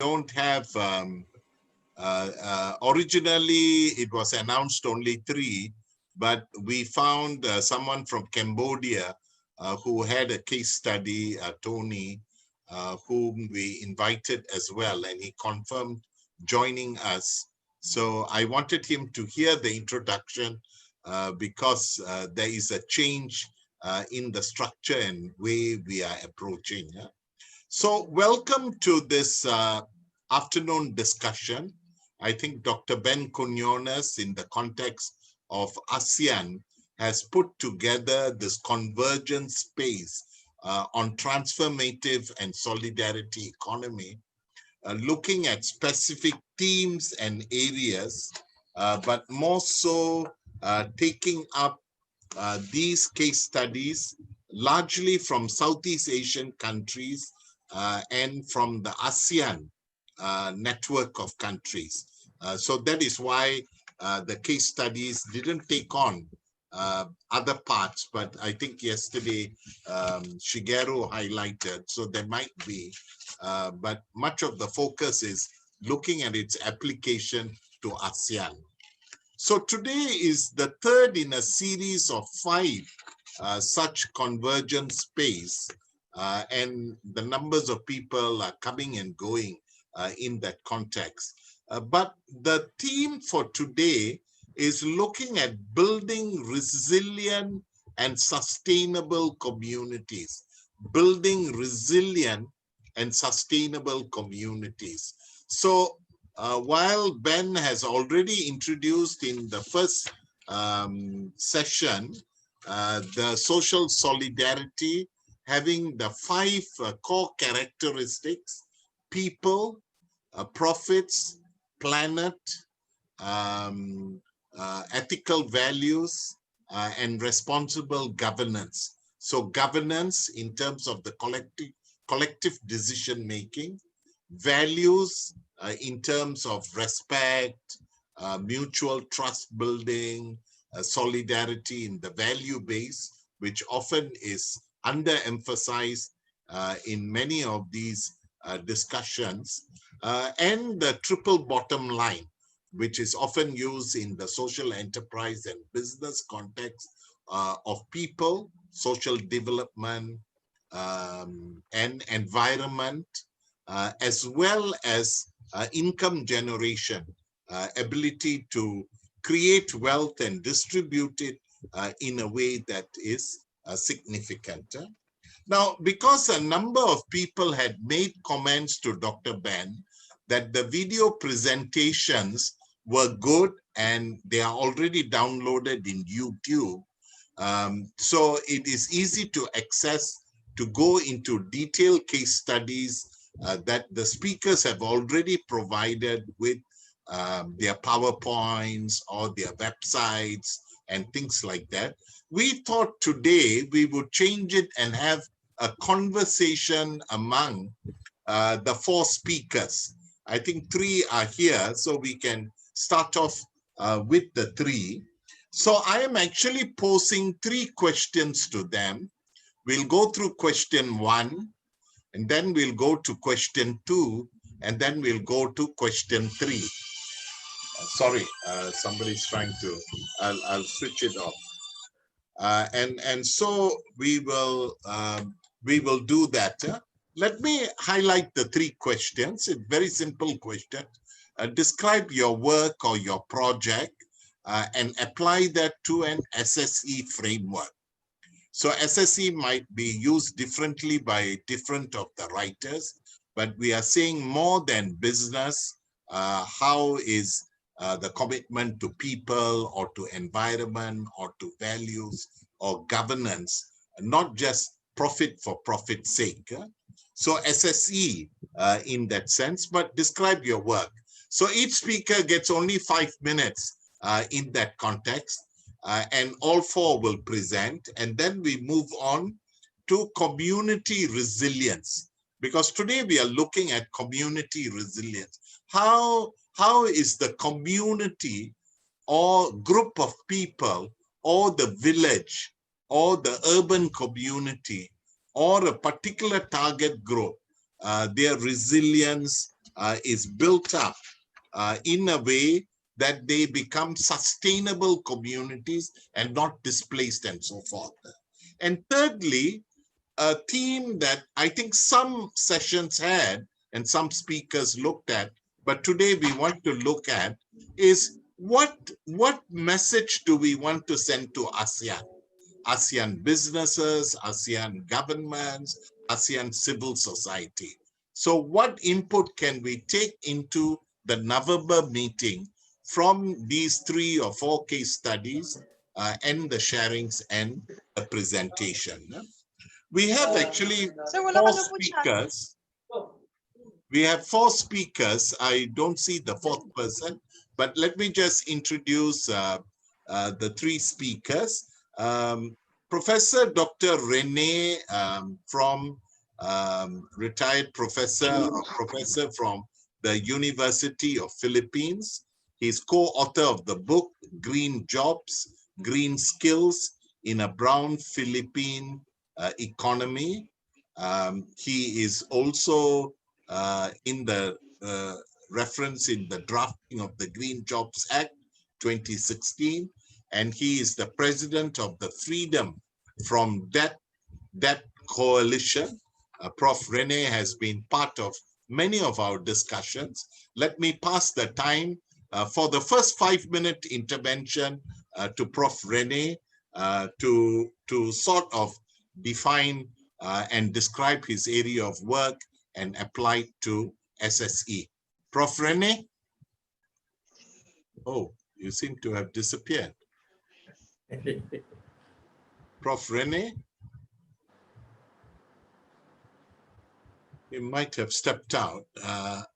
don't have, originally it was announced only 3, but we found someone from Cambodia who had a case study, Tony, whom we invited as well, and he confirmed joining us. So I wanted him to hear the introduction because there is a change in the structure and way we are approaching. So welcome to this afternoon discussion. I think Dr. Ben Quinones, in the context of ASEAN, has put together this Convergence Space on Transformative and Solidarity Economy, looking at specific themes and areas, but more so taking up these case studies largely from Southeast Asian countries and from the ASEAN network of countries. So that is why the case studies didn't take on other parts, but I think yesterday Shigeru highlighted, so there might be, but much of the focus is looking at its application to ASEAN. So today is the third in a series of 5 such convergence space, and the numbers of people are coming and going in that context. But the theme for today is looking at building resilient and sustainable communities. Building resilient and sustainable communities. So while Ben has already introduced in the first session the social solidarity, having the 5 core characteristics: people, profits, planet, ethical values, and responsible governance. So governance in terms of the collective decision making, values in terms of respect, mutual trust building, solidarity in the value base, which often is underemphasized in many of these discussions, and the triple bottom line, which is often used in the social enterprise and business context of people, social development, and environment, as well as income generation, ability to create wealth and distribute it in a way that is significant. Now, because a number of people had made comments to Dr. Ben that the video presentations were good and they are already downloaded in YouTube, so it is easy to access, to go into detailed case studies that the speakers have already provided with their PowerPoints or their websites and things like that. We thought today we would change it and have a conversation among the 4 speakers. I think 3 are here, so we can start off with the 3. So I am actually posing 3 questions to them. We'll go through question 1, and then we'll go to question 2, and then we'll go to question 3. Sorry, somebody's trying to, I'll switch it off. And so we will do that. Let me highlight the 3 questions. It's very simple question. Describe your work or your project and apply that to an SSE framework. So SSE might be used differently by different of the writers, but we are saying more than business. How is the commitment to people or to environment or to values or governance, not just profit for profit's sake. So SSE in that sense, but describe your work. So each speaker gets only 5 minutes in that context, and all 4 will present, and then we move on to community resilience, because today we are looking at community resilience. How is the community or group of people or the village or the urban community or a particular target group, their resilience is built up in a way that they become sustainable communities and not displaced and so forth. And thirdly, a theme that I think some sessions had and some speakers looked at, but today we want to look at is what message do we want to send to ASEAN? ASEAN businesses, ASEAN governments, ASEAN civil society. So what input can we take into the November meeting from these 3 or 4 case studies and the sharings and the presentation? We have actually 4 speakers. We have 4 speakers. I don't see the 4th person, but let me just introduce the 3 speakers. Professor Dr. Rene from retired professor from the University of Philippines. He's co-author of the book Green Jobs, Green Skills in a Brown Philippine Economy. He is also in the reference in the drafting of the Green Jobs Act 2016, and he is the president of the Freedom from Debt Coalition. Prof. Rene has been part of many of our discussions. Let me pass the time for the first 5-minute intervention to Prof. Rene to sort of define and describe his area of work and apply to SSE. Prof. Rene? Oh, you seem to have disappeared. Prof. Rene? You might have stepped out.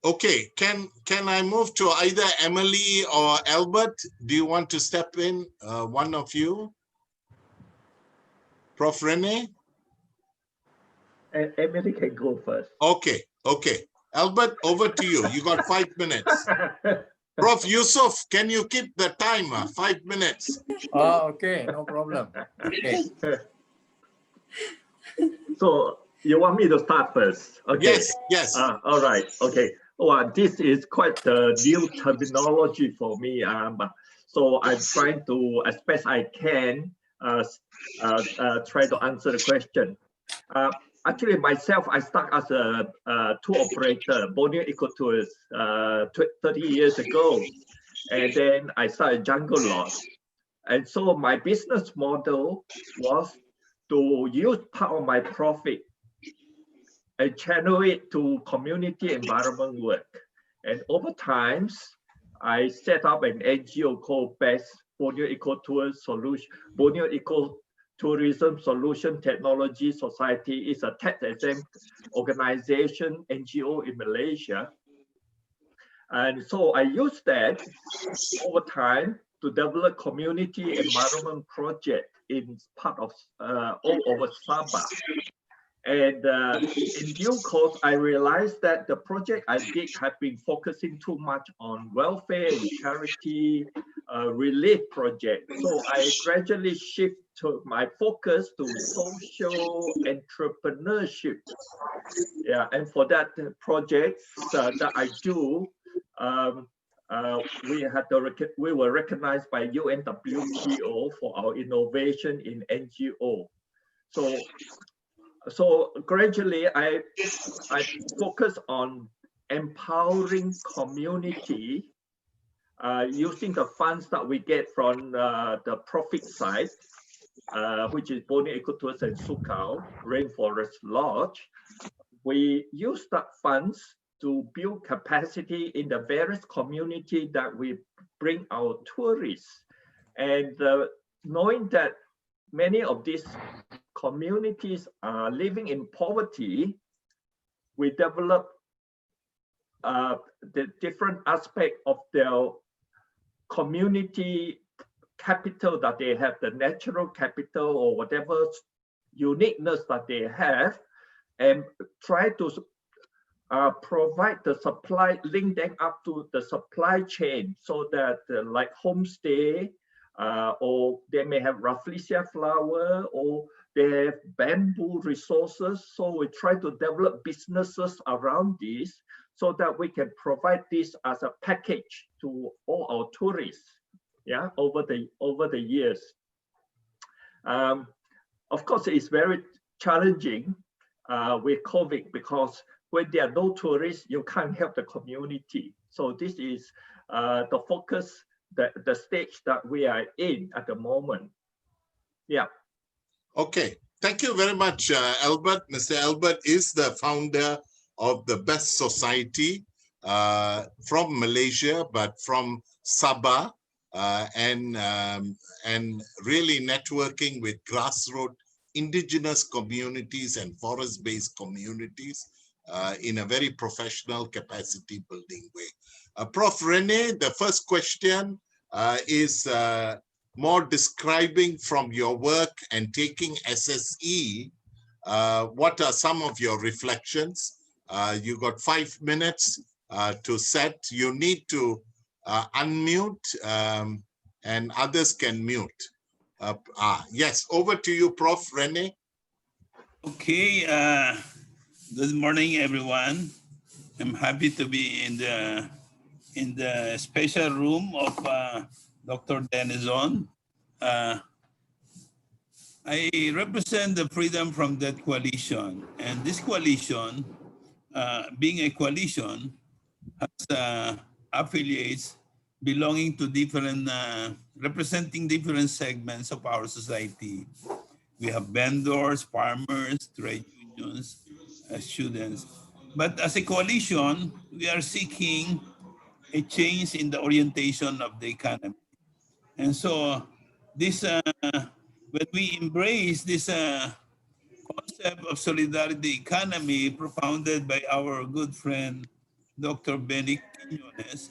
Okay, can I move to either Emily or Albert? Do you want to step in, one of you? Prof. Rene? Emily can go first. Okay. Albert, over to you. You got 5 minutes. Prof. Yusuf, can you keep the timer? 5 minutes. Oh, okay, no problem. Okay. So you want me to start first? Okay. Yes. All right. Okay. Well, this is quite the new terminology for me. So I'm trying to, as best I can, try to answer the question. Actually, myself, I started as a tour operator, Borneo Eco Tours, 30 years ago. And then I started Jungle Lodge. And so my business model was to use part of my profit and channel it to community environment work. And over time, I set up an NGO called Borneo Eco Tours Solution, Borneo Eco Tourism Solution Technology Society. Is a tax-exempt organization, NGO in Malaysia. And so I used that over time to develop community environment project in part of all over Sabah. And in due course, I realized that the project I did have been focusing too much on welfare and charity relief project. So I gradually shift to my focus to social entrepreneurship. Yeah, and for that project that I do, we were recognized by UNWTO for our innovation in NGO. So gradually, I focus on empowering community using the funds that we get from the profit side, which is Borneo Eco Tours and Sukau Rainforest Lodge. We use that funds to build capacity in the various community that we bring our tourists. And knowing that many of these communities are living in poverty, we develop the different aspect of their community capital that they have, the natural capital or whatever uniqueness that they have, and try to provide the supply, link them up to the supply chain so that like homestay, or they may have rafflesia flower, or they have bamboo resources. So we try to develop businesses around this so that we can provide this as a package to all our tourists, yeah, over the years. Of course, it's very challenging with COVID, because when there are no tourists, you can't help the community. So this is the focus, the stage that we are in at the moment. Yeah. Okay, thank you very much, Albert. Mr. Albert is the founder of the Best Society from Malaysia, but from Sabah, and really networking with grassroots indigenous communities and forest-based communities in a very professional capacity building way. Prof. Rene, the first question is more describing from your work and taking SSE, what are some of your reflections? You got 5 minutes to set. You need to unmute and others can mute. Yes, over to you, Prof. Rene. Okay, good morning, everyone. I'm happy to be in the special room of Dr. Denison. I represent the Freedom from Debt Coalition, and this coalition, being a coalition, has affiliates belonging to different, representing different segments of our society. We have vendors, farmers, trade unions, students. But as a coalition, we are seeking a change in the orientation of the economy. And so this, when we embrace this concept of solidarity economy propounded by our good friend, Dr. Benny Quinones,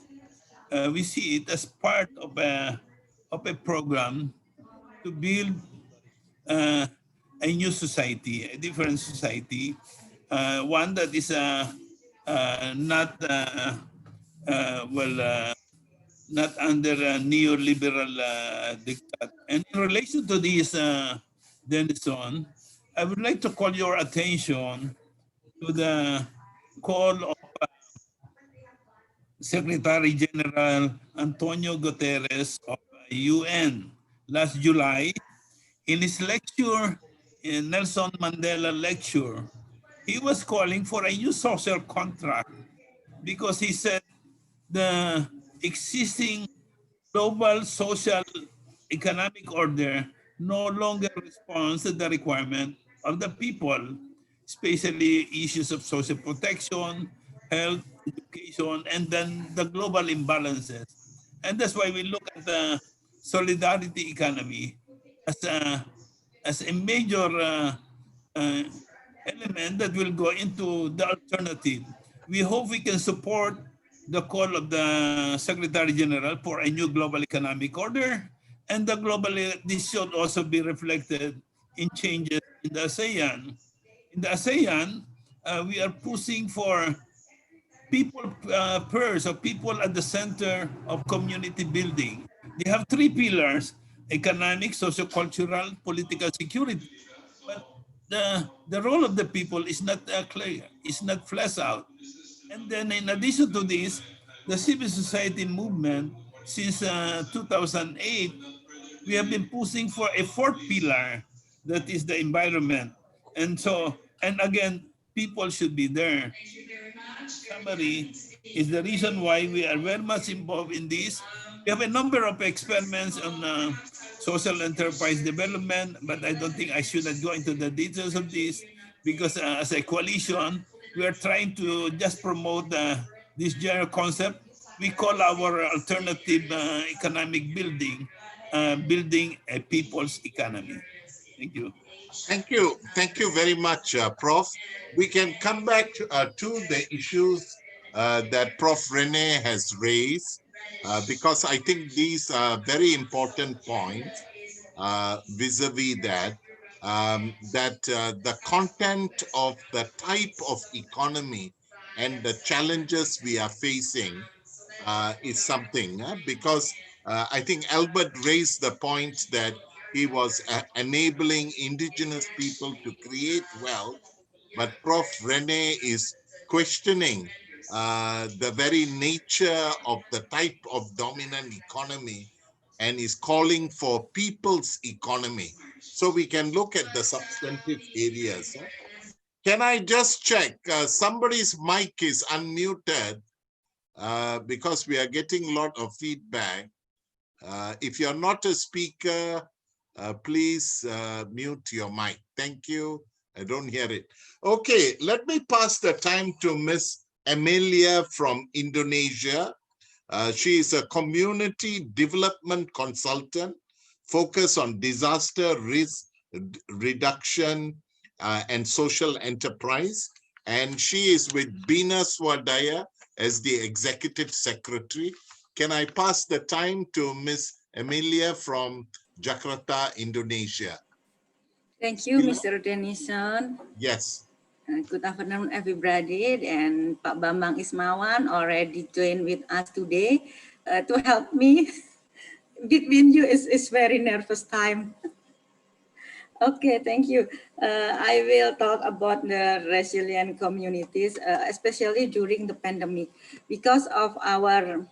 we see it as part of a program to build a new society, a different society, one that is not not under a neoliberal diktat. And in relation to this, Denison, I would like to call your attention to the call of Secretary General Antonio Guterres of UN last July. In his lecture, in Nelson Mandela lecture, he was calling for a new social contract because he said the existing global social economic order no longer responds to the requirement of the people, especially issues of social protection, health, education, and then the global imbalances. And that's why we look at the solidarity economy as a major element that will go into the alternative. We hope we can support the call of the Secretary General for a new global economic order, and the global, this should also be reflected in changes in the ASEAN. In the ASEAN, we are pushing for people first, or people at the center of community building. They have 3 pillars: economic, socio-cultural, political security. But the role of the people is not clear, it's not fleshed out. And then in addition to this, the civil society movement since 2008, we have been pushing for a 4th pillar, that is the environment. And so, and again, people should be there. Summary is the reason why we are very much involved in this. We have a number of experiments on social enterprise development, but I don't think I should not go into the details of this, because as a coalition, we are trying to just promote this general concept. We call our alternative economic building, building a people's economy. Thank you. Thank you very much, Prof. We can come back to the issues that Prof. Rene has raised, because I think these are very important points vis-a-vis that, the content of the type of economy and the challenges we are facing is something, because I think Albert raised the point that he was enabling indigenous people to create wealth, but Prof. Rene is questioning the very nature of the type of dominant economy and is calling for people's economy. So we can look at the substantive areas. Can I just check? Somebody's mic is unmuted because we are getting a lot of feedback. If you're not a speaker, please mute your mic. Thank you. I don't hear it. Okay, let me pass the time to Miss Emilia from Indonesia. She is a community development consultant focused on disaster risk reduction and social enterprise. And she is with Bina Swadaya as the executive secretary. Can I pass the time to Miss Emilia from Jakarta, Indonesia? Thank you, Mr. Denison. Yes. Good afternoon, everybody. And Pak Bambang Ismawan already joined with us today to help me. Between you is very nervous time. Okay, thank you. I will talk about the resilient communities, especially during the pandemic, because of our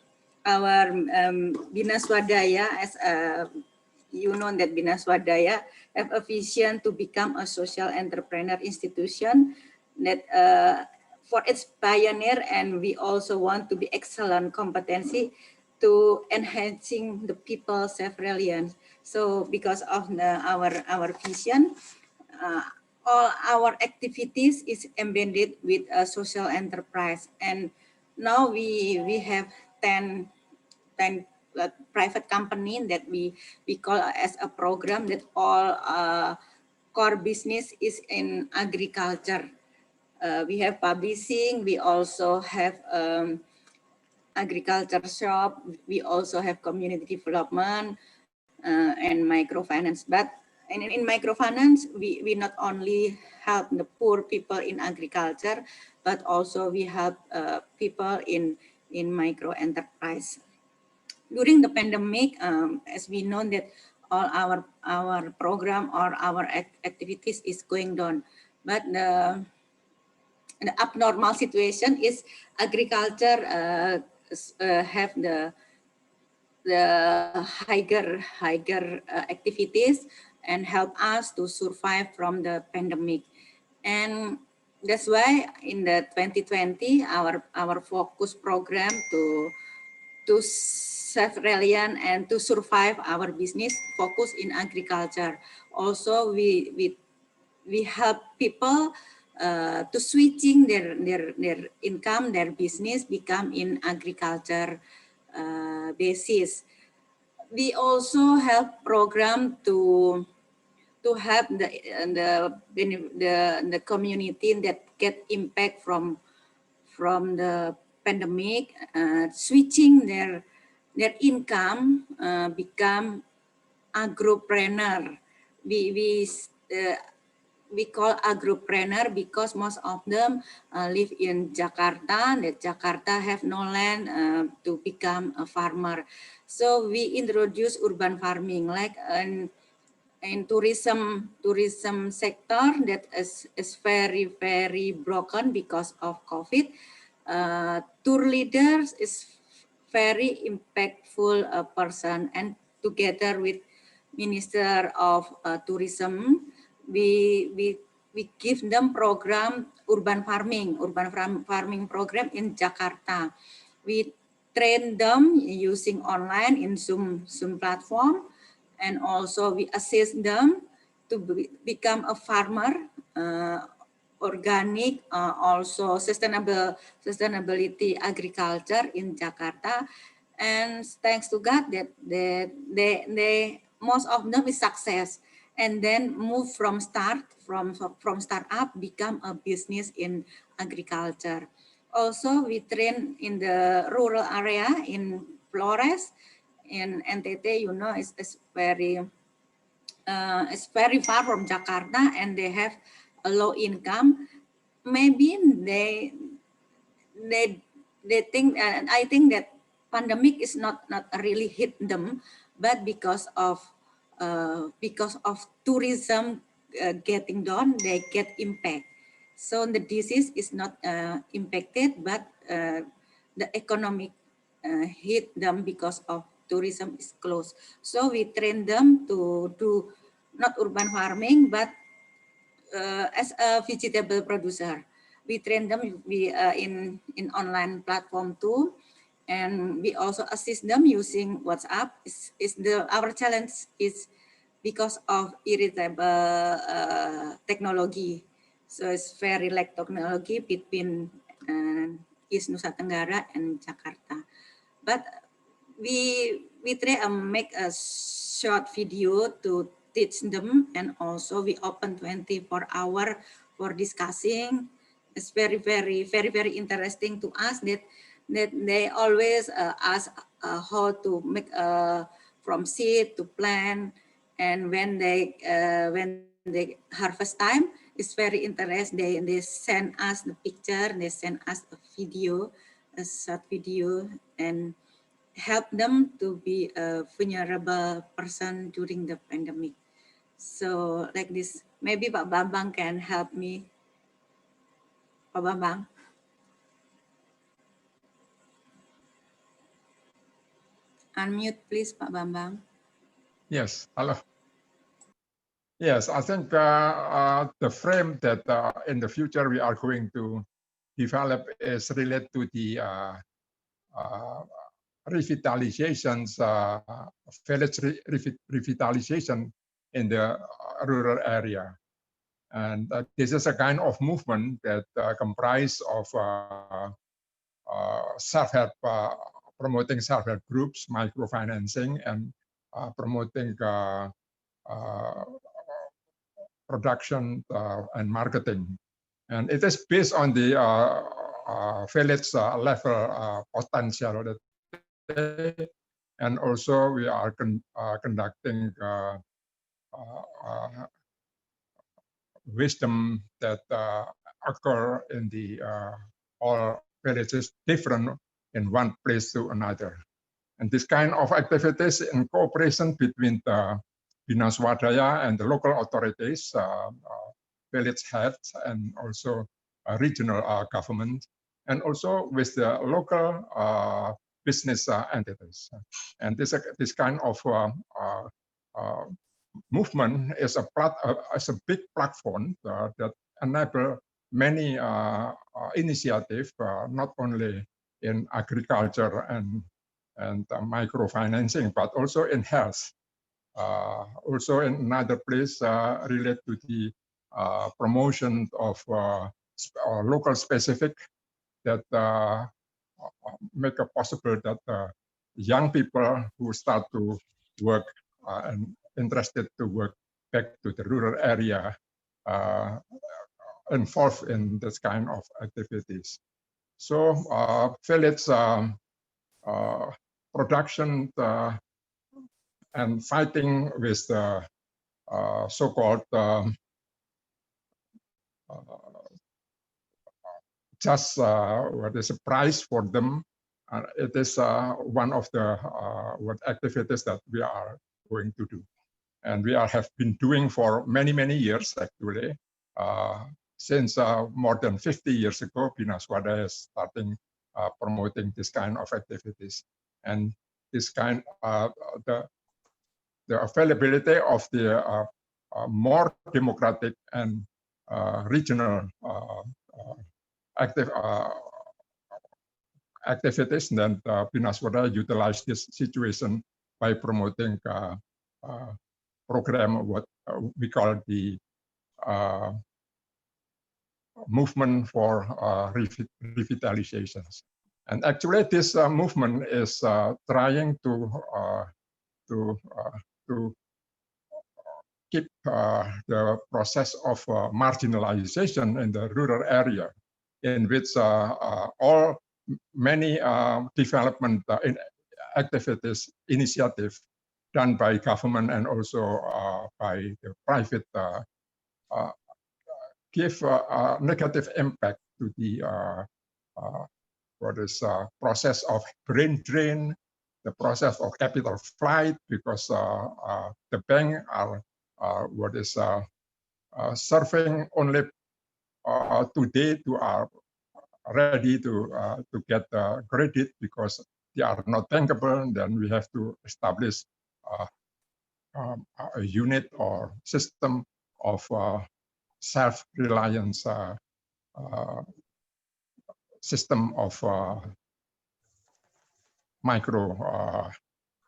Bina Swadaya, as you know that Bina Swadaya have a vision to become a social entrepreneur institution that for its pioneer, and we also want to be excellent competency to enhancing the people's self-reliance. So because of our vision, all our activities is embedded with a social enterprise. And now we have 10 private company that we call as a program that all core business is in agriculture. We have publishing, we also have agriculture shop, we also have community development and microfinance. But in microfinance, we not only help the poor people in agriculture, but also we help people in micro enterprise. During the pandemic, as we know that all our program or our activities is going down, but the abnormal situation is agriculture have the higher activities and help us to survive from the pandemic. And that's why in the 2020 our focus program to self-reliant and to survive our business focus in agriculture. Also we help people to switching their income, their business become in agriculture basis. We also help program to help the community that get impact from the pandemic, switching their income become agropreneur. We call agropreneur because most of them live in Jakarta. That Jakarta have no land to become a farmer. So we introduce urban farming like in tourism sector that is very broken because of COVID. Tour leaders is very impactful person, and together with Minister of Tourism, we give them program urban farming program in Jakarta. We train them using online in Zoom platform, and also we assist them to become a farmer, organic, also sustainability agriculture in Jakarta. And thanks to God that they most of them is success, and then move from startup become a business in agriculture. Also, we train in the rural area in Flores, in NTT. You know, it's very far from Jakarta, and they have a low income. Maybe they think, and I think that pandemic is not really hit them, but because of tourism getting down, they get impact. So the disease is not impacted, but the economic hit them because of tourism is closed. So we train them to do not urban farming, but as a vegetable producer. We train them in online platform too, and we also assist them using WhatsApp. Our challenge is because of irritable technology. So it's very like technology between East Nusa Tenggara and Jakarta. But we try to make a short video to teach them, and also we open 24-hour for discussing. It's very interesting to us that they always ask how to make from seed to plant, and when they harvest time, it's very interesting. They send us the picture, they send us a video, a short video, and help them to be a vulnerable person during the pandemic. So like this, maybe Pak Bambang can help me. Pak Bambang. Unmute please, Pak Bambang. Yes, hello. Yes, I think the frame that in the future we are going to develop is related to the revitalizations, village revitalization in the rural area. And this is a kind of movement that comprise of self-help, promoting self-help groups, microfinancing, and promoting production and marketing. And it is based on the village level potential. And also we are conducting wisdom that occur in the all villages different in one place to another. And this kind of activities in cooperation between the Dinas Swadaya and the local authorities, village heads, and also regional government, and also with the local business entities. And this kind of movement is a big platform that enable many initiatives, not only in agriculture and microfinancing, but also in health. Also in another place related to the promotion of local specific that make it possible that young people who start to work and interested to work back to the rural area involved in this kind of activities. So village production and fighting with the so-called just what is a price for them. It is one of the activities that we are going to do. And we have been doing for many years, actually. Since more than 50 years ago, Dinas Swadaya is starting promoting this kind of activities. And this kind the availability of the more democratic and regional activities, then Dinas Swadaya utilize this situation by promoting program what we call the movement for revitalizations. And actually, this movement is trying to keep the process of marginalization in the rural area, in which many development activities, initiatives done by government and also by the private give a negative impact to the process of brain drain, the process of capital flight, because the bank are serving only today to our ready to get credit because they are not bankable. Then we have to establish a unit or system of self-reliance system of micro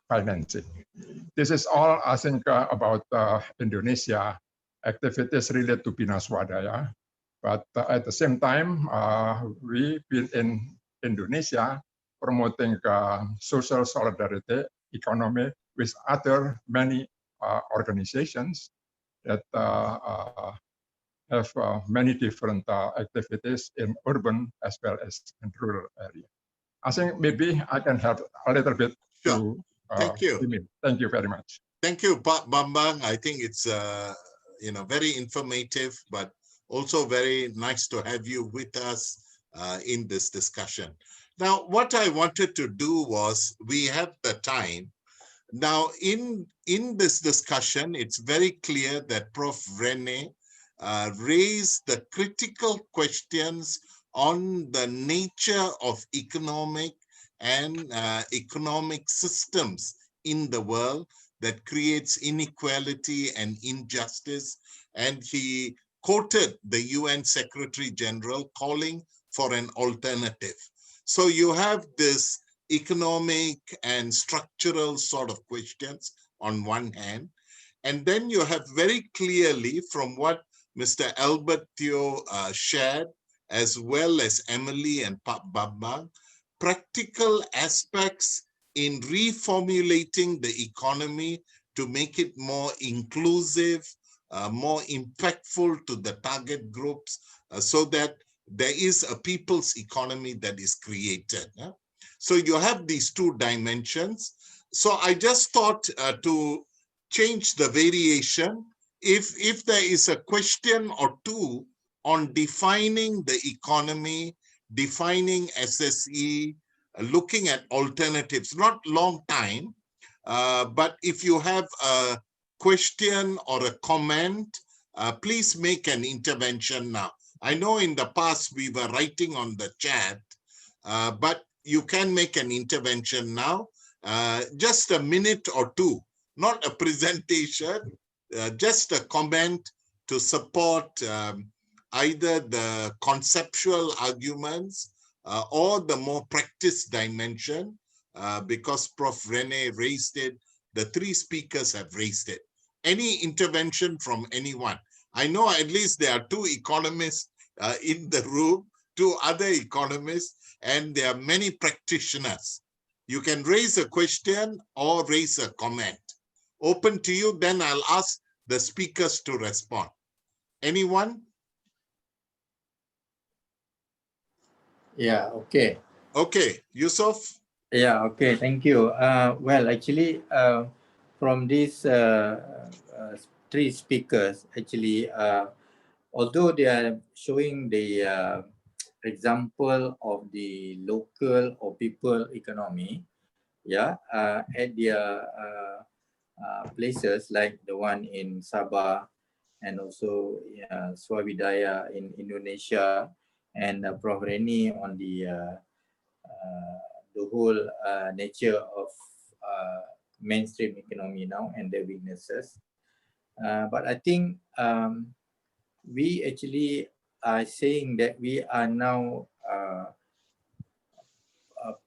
financing. This is all, I think, about Indonesia activities related to Bina Swadaya. But at the same time, we've been in Indonesia promoting social solidarity economy with other many organizations that have many different activities in urban as well as in rural area. I think maybe I can help a little bit Sure. to Thank you. Thank you very much. Thank you, Pak Bambang. I think it's very informative, but also very nice to have you with us in this discussion. Now, what I wanted to do was, we have the time. Now, in this discussion, it's very clear that Prof. Rene raised the critical questions on the nature of economic and economic systems in the world that creates inequality and injustice. And he quoted the UN Secretary General calling for an alternative. So you have this economic and structural sort of questions on one hand, and then you have very clearly, from what Mr. Albert Teo shared, as well as Emily and Pak Bambang, practical aspects in reformulating the economy to make it more inclusive, more impactful to the target groups, so that there is a people's economy that is created. So you have these two dimensions. So I just thought to change the variation. If there is a question or two on defining the economy, defining SSE, looking at alternatives, not long time, but if you have a question or a comment, please make an intervention now. I know in the past we were writing on the chat, but you can make an intervention now. Just a minute or two, not a presentation, just a comment to support either the conceptual arguments or the more practice dimension, because Prof. Rene raised it, the three speakers have raised it. Any intervention from anyone? I know at least there are two economists in the room, two other economists, and there are many practitioners. You can raise a question or raise a comment. Open to you, then I'll ask the speakers to respond. Anyone? Yeah, okay. Okay, Yusuf? Yeah, okay, thank you. Well, actually, from these three speakers, actually, although they are showing the example of the local or people economy, yeah, at their places like the one in Sabah and also Swavidaya in Indonesia, and Prof. Rene on the whole nature of mainstream economy now and their weaknesses. But I think we actually are saying that we are now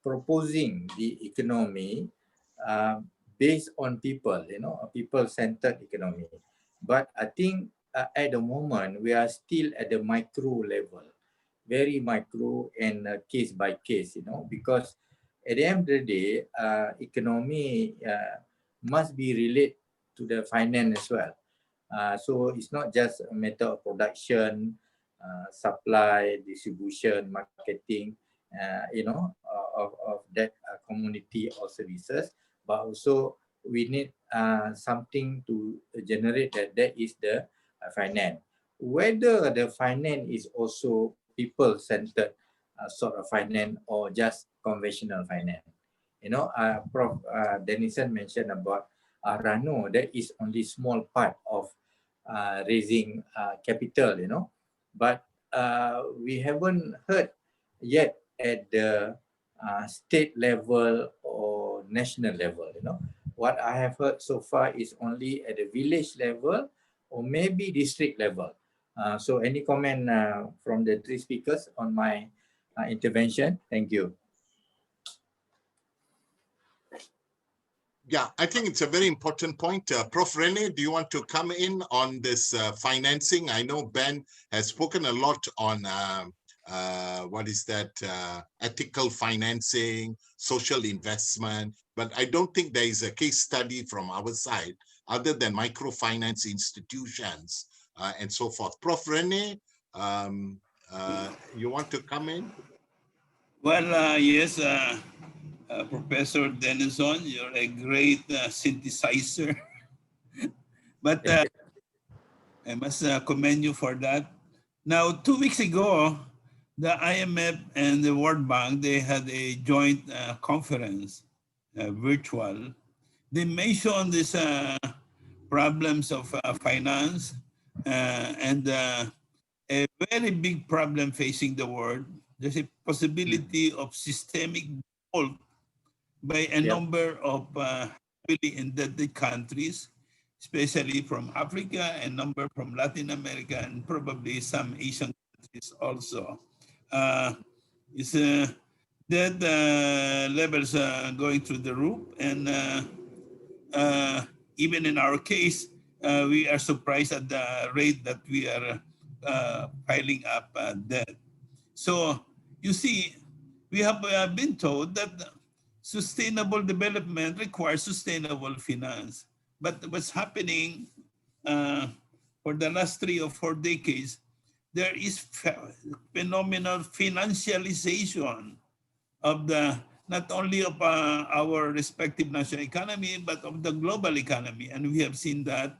proposing the economy based on people, a people-centered economy. But I think at the moment, we are still at the micro level, very micro and case by case, because at the end of the day, economy must be related to the finance as well. So it's not just a matter of production, supply, distribution, marketing, of that community or services, but also we need something to generate that is the finance. Whether the finance is also people-centered sort of finance or just conventional finance. Prof. Denison mentioned about Rano, that is only small part of raising capital, but we haven't heard yet at the state level or national level. What I have heard so far is only at the village level or maybe district level. So any comment from the three speakers on my intervention? Thank you. Yeah, I think it's a very important point. Prof. Rene, do you want to come in on this financing? I know Ben has spoken a lot on what is that, ethical financing, social investment, but I don't think there is a case study from our side other than microfinance institutions and so forth. Prof. Rene, you want to come in? Well, yes, Professor Denison, you're a great synthesizer. But I must commend you for that. Now, 2 weeks ago, the IMF and the World Bank, they had a joint conference, virtual. They mentioned these problems of finance and a very big problem facing the world. There's a possibility of systemic default by a number of heavily indebted countries, especially from Africa, a number from Latin America, and probably some Asian countries also. It's debt levels going through the roof, and even in our case, we are surprised at the rate that we are piling up debt. So you see, we have been told that sustainable development requires sustainable finance. But what's happening for the last 3 or 4 decades, there is phenomenal financialization of the, not only of our respective national economy, but of the global economy. And we have seen that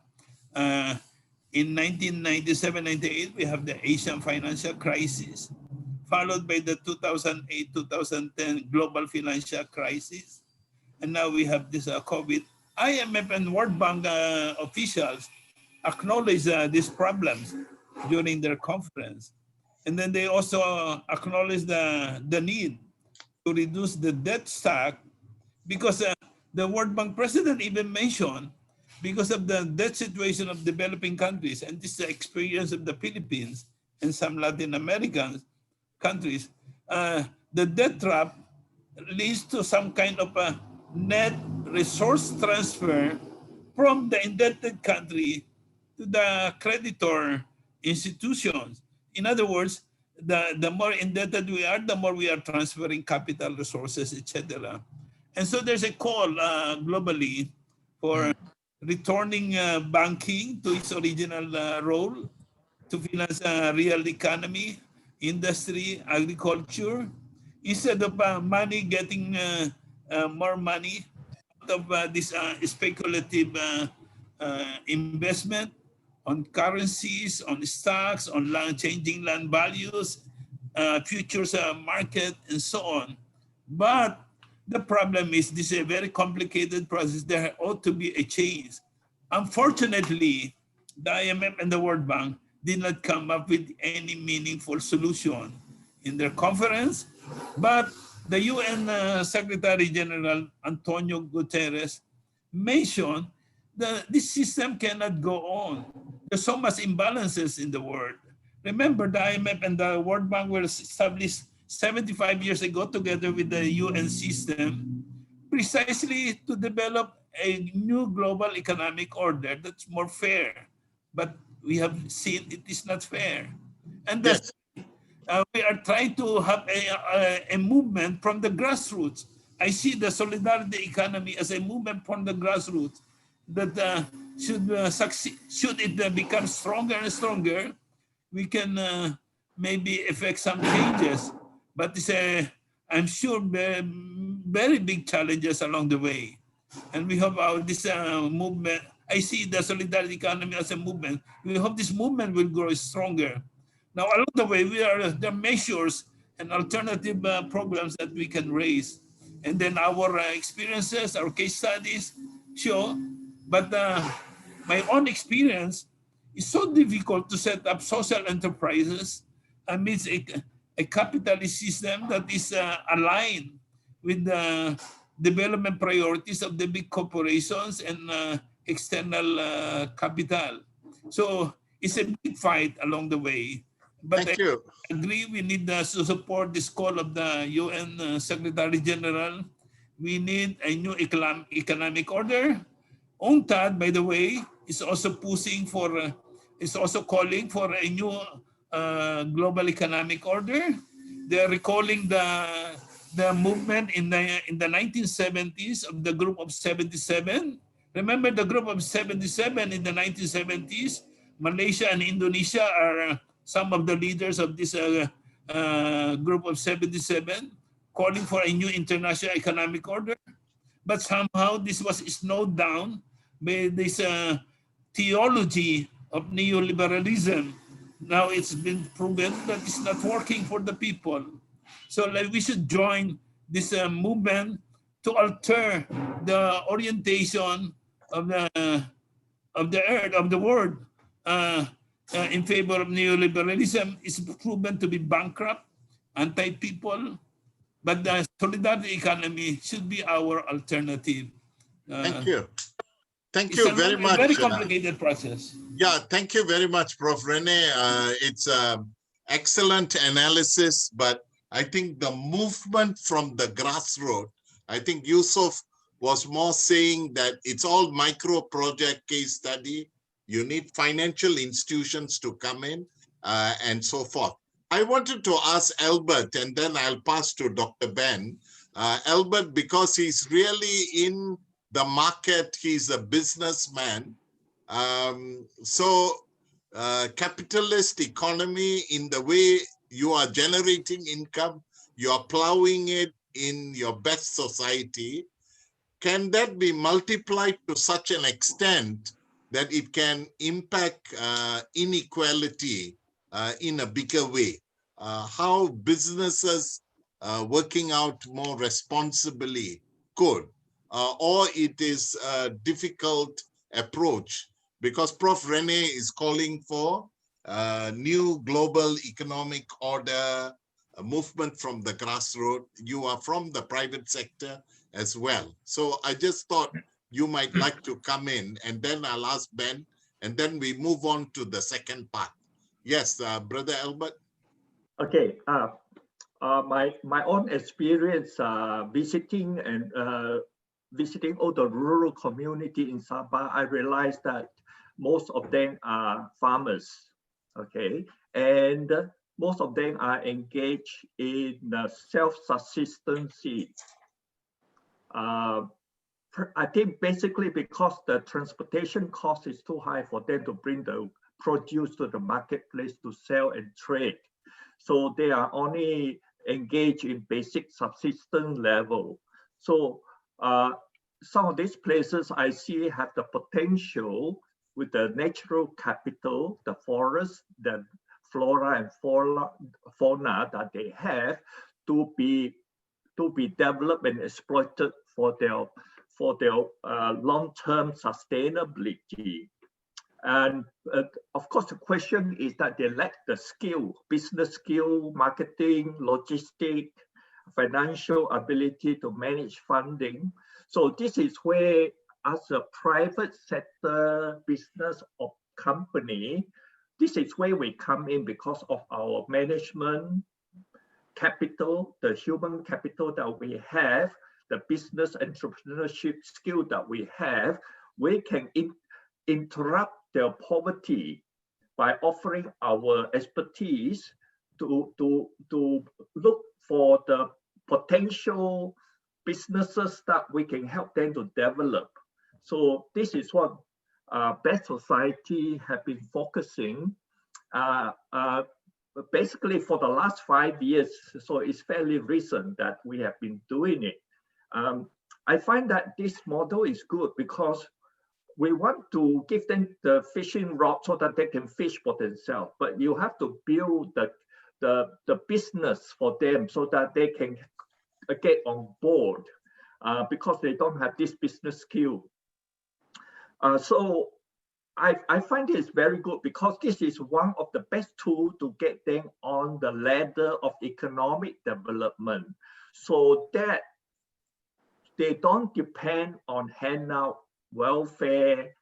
in 1997-98, we have the Asian financial crisis, followed by the 2008-2010 global financial crisis. And now we have this COVID. IMF and World Bank officials acknowledge these problems during their conference. And then they also acknowledge the need to reduce the debt stack, because the World Bank president even mentioned, because of the debt situation of developing countries, and this is the experience of the Philippines and some Latin American countries, the debt trap leads to some kind of a net resource transfer from the indebted country to the creditor institutions. In other words, the more indebted we are, the more we are transferring capital resources, etc. And so there's a call globally for returning banking to its original role to finance real economy, industry, agriculture, instead of money getting more money out of this speculative investment on currencies, on stocks, on land, changing land values, futures market, and so on. But the problem is this is a very complicated process. There ought to be a change. Unfortunately, the IMF and the World Bank did not come up with any meaningful solution in their conference, but the UN Secretary General Antonio Guterres mentioned that this system cannot go on. There's so much imbalances in the world. Remember, the IMF and the World Bank were established 75 years ago together with the UN system, precisely to develop a new global economic order that's more fair. But we have seen it is not fair. And that's, we are trying to have a movement from the grassroots. I see the solidarity economy as a movement from the grassroots that should succeed. Should it become stronger and stronger, we can maybe effect some changes. But it's I'm sure, very big challenges along the way. And we hope this movement, I see the solidarity economy as a movement. We hope this movement will grow stronger. Now, along the way, there are measures and alternative programs that we can raise. And then our experiences, our case studies show. But my own experience, it's so difficult to set up social enterprises amidst a capitalist system that is aligned with the development priorities of the big corporations and external capital. So it's a big fight along the way. But Thank you. I agree we need to support this call of the UN Secretary General. We need a new economic order. UNCTAD, by the way, is also pushing for, is also calling for a new global economic order. They're recalling the movement in the 1970s of the Group of 77. Remember the Group of 77 in the 1970s? Malaysia and Indonesia are some of the leaders of this Group of 77, calling for a new international economic order. But somehow this was snowed down by this theology of neoliberalism. Now it's been proven that it's not working for the people. So like, we should join this movement to alter the orientation of the earth, of the world, in favor of neoliberalism. Is proven to be bankrupt, anti-people, but the solidarity economy should be our alternative. Thank you. Thank you very much. It's a very complicated process. Yeah, thank you very much, Prof. Rene. It's an excellent analysis, but I think the movement from the grassroots, I think Yusuf was more saying that it's all micro project case study. You need financial institutions to come in and so forth. I wanted to ask Albert, and then I'll pass to Dr. Ben. Albert, because he's really in the market, he's a businessman. Capitalist economy, in the way you are generating income, you are plowing it in your best society, can that be multiplied to such an extent that it can impact inequality in a bigger way? How businesses working out more responsibly could, or it is a difficult approach, because Prof. Rene is calling for a new global economic order, a movement from the grassroots. You are from the private sector as well. So I just thought you might like to come in, and then I'll ask Ben, and then we move on to the second part. Yes, Brother Albert. Okay. My own experience visiting all the rural community in Sabah, I realized that most of them are farmers. Okay, and most of them are engaged in self-sustenance. I think basically because the transportation cost is too high for them to bring the produce to the marketplace to sell and trade. So they are only engaged in basic subsistence level. So some of these places I see have the potential with the natural capital, the forest, the flora and fauna that they have to be developed and exploited for their long-term sustainability. And of course, the question is that they lack the skill, business skill, marketing, logistic, financial ability to manage funding. So this is where, as a private sector business or company, this is where we come in because of our management capital, the human capital that we have, the business entrepreneurship skill that we have. We can interrupt their poverty by offering our expertise to look for the potential businesses that we can help them to develop. So this is what Best Society have been focusing basically for the last 5 years. So it's fairly recent that we have been doing it. I find that this model is good because we want to give them the fishing rod so that they can fish for themselves, but you have to build the business for them so that they can get on board because they don't have this business skill. So I find this very good because this is one of the best tools to get them on the ladder of economic development, so that they don't depend on handout welfare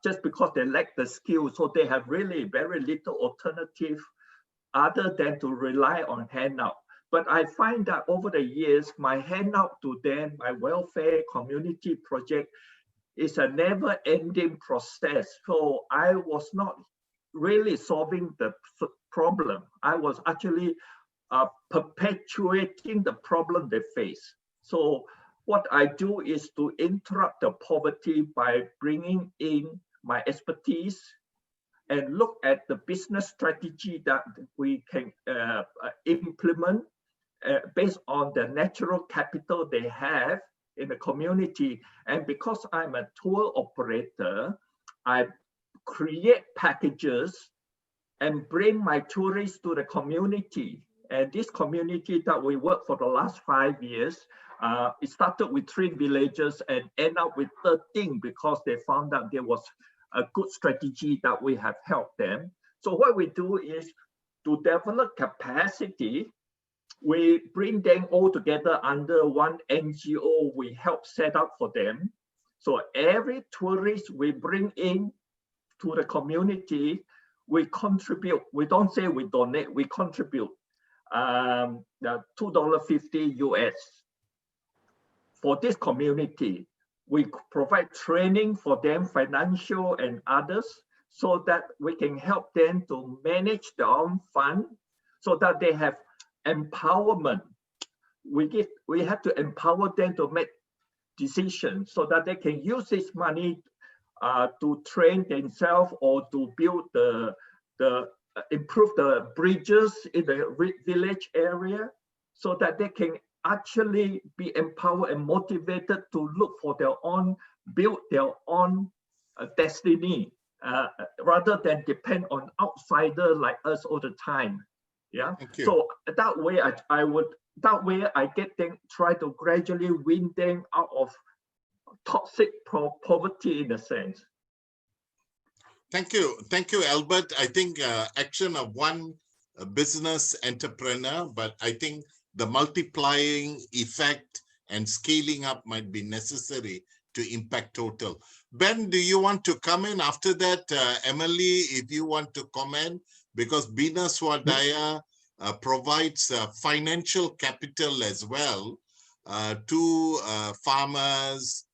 just because they lack the skills. So they have really very little alternative other than to rely on handout. But I find that over the years, my handout to them, my welfare community project, is a never-ending process. So I was not really solving the problem. I was actually perpetuating the problem they face. So what I do is to interrupt the poverty by bringing in my expertise and look at the business strategy that we can implement based on the natural capital they have in the community. And because I'm a tour operator, I create packages and bring my tourists to the community. And this community that we work for the last 5 years, it started with 3 villages and end up with 13 because they found that there was a good strategy that we have helped them. So what we do is to develop capacity. We bring them all together under one NGO we help set up for them. So every tourist we bring in to the community, we contribute. We don't say we donate, we contribute $2.50 US for this community. We provide training for them, financial and others, so that we can help them to manage their own fund, so that they have empowerment. We have to empower them to make decisions so that they can use this money to train themselves or to build improve the bridges in the village area, so that they can actually be empowered and motivated to look for their own, build their own destiny, rather than depend on outsiders like us all the time. Yeah. So that way, I get them, try to gradually win them out of toxic poverty in a sense. Thank you, Albert. I think action of one business entrepreneur, but I think the multiplying effect and scaling up might be necessary to impact total. Ben, do you want to come in after that? Emily, if you want to comment, because Bina Swadaya provides financial capital as well to farmers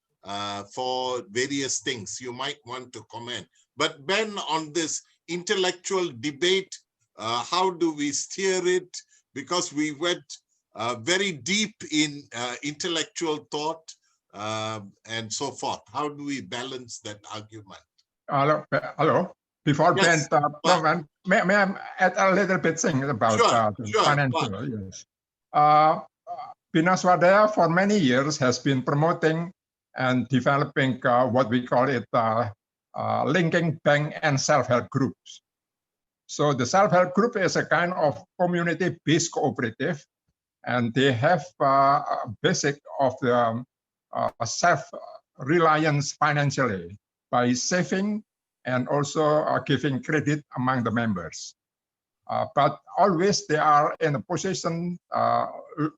for various things. You might want to comment. But Ben, on this intellectual debate, how do we steer it? Because we went very deep in intellectual thought and so forth. How do we balance that argument? Hello. Before yes. Ben, may I add a little bit thing about financial? Yes. Bina Swadaya for many years has been promoting and developing what we call it linking bank and self-help groups. So the self-help group is a kind of community-based cooperative, and they have a basic of the self-reliance financially by saving and also giving credit among the members. But always they are in a position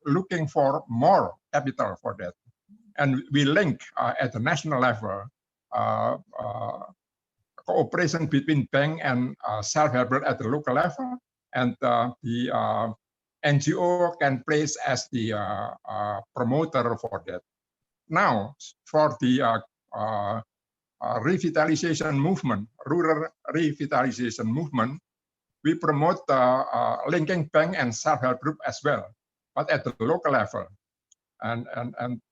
looking for more capital for that. And we link at the national level cooperation between bank and self-help at the local level, and the NGO can place as the promoter for that. Now, for the revitalization movement, rural revitalization movement, we promote linking bank and self-help group as well, but at the local level. And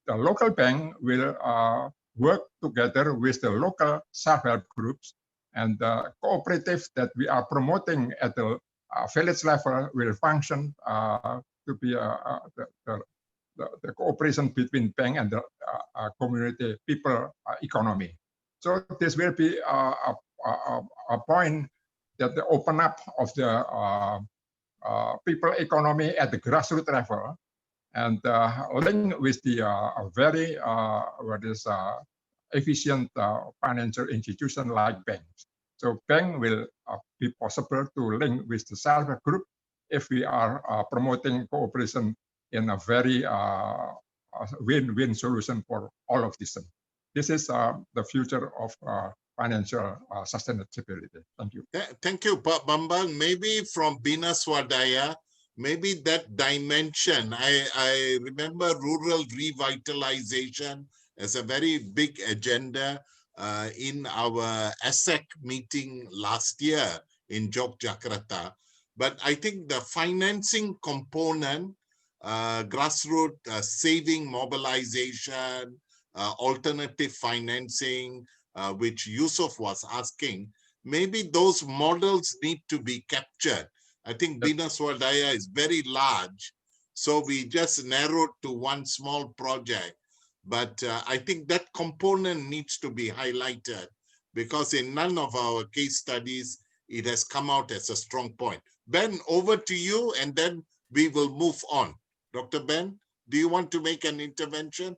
the local bank will work together with the local self-help groups, and the cooperatives that we are promoting at the village level will function to be the cooperation between bank and the community people economy. So this will be a point that the open up of the people economy at the grassroots level, and link with the very efficient financial institution like banks. So bank will be possible to link with the self-help group if we are promoting cooperation in a very win-win solution for all of this. This is the future of financial sustainability. Thank you. Thank you, Bambang. Maybe from Bina Swadaya, maybe that dimension. I remember rural revitalization as a very big agenda in our ASEC meeting last year in Yogyakarta. But I think the financing component, grassroots saving mobilization, alternative financing, which Yusuf was asking, maybe those models need to be captured. I think Bina Swadaya is very large, so we just narrowed to one small project. But I think that component needs to be highlighted because in none of our case studies, it has come out as a strong point. Ben, over to you, and then we will move on. Dr. Ben, do you want to make an intervention?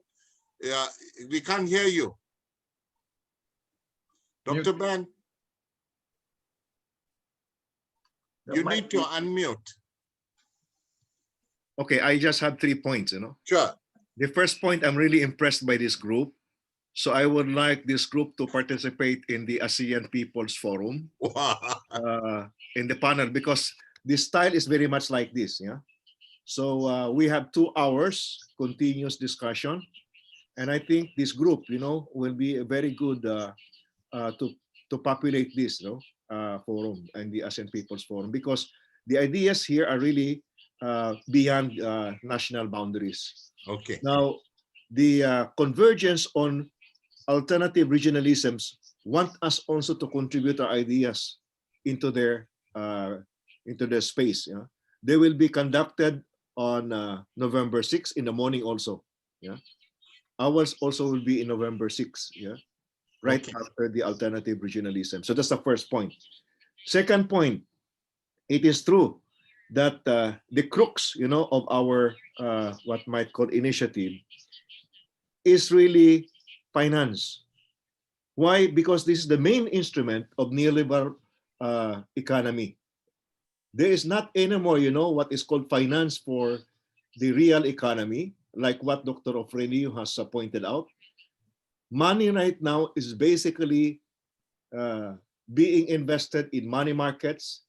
We can't hear you. Dr. Ben, you need to unmute. Okay, I just have 3 points, Sure. The first point, I'm really impressed by this group. So I would like this group to participate in the ASEAN People's Forum in the panel, because the style is very much like this. Yeah. So we have 2 hours continuous discussion. And I think this group, will be a very good to populate this forum and the ASEAN People's Forum, because the ideas here are really beyond national boundaries. Okay. Now, the Convergence on Alternative Regionalisms want us also to contribute our ideas into their space. Yeah? They will be conducted on November 6th in the morning also. Yeah. Ours also will be in November 6th. Yeah. Right after the alternative regionalism. So that's the first point. Second point, it is true that the crux, of our what might call initiative is really finance. Why? Because this is the main instrument of neoliberal economy. There is not anymore, what is called finance for the real economy, like what Dr. Ofreneo has pointed out. Money right now is basically being invested in money markets,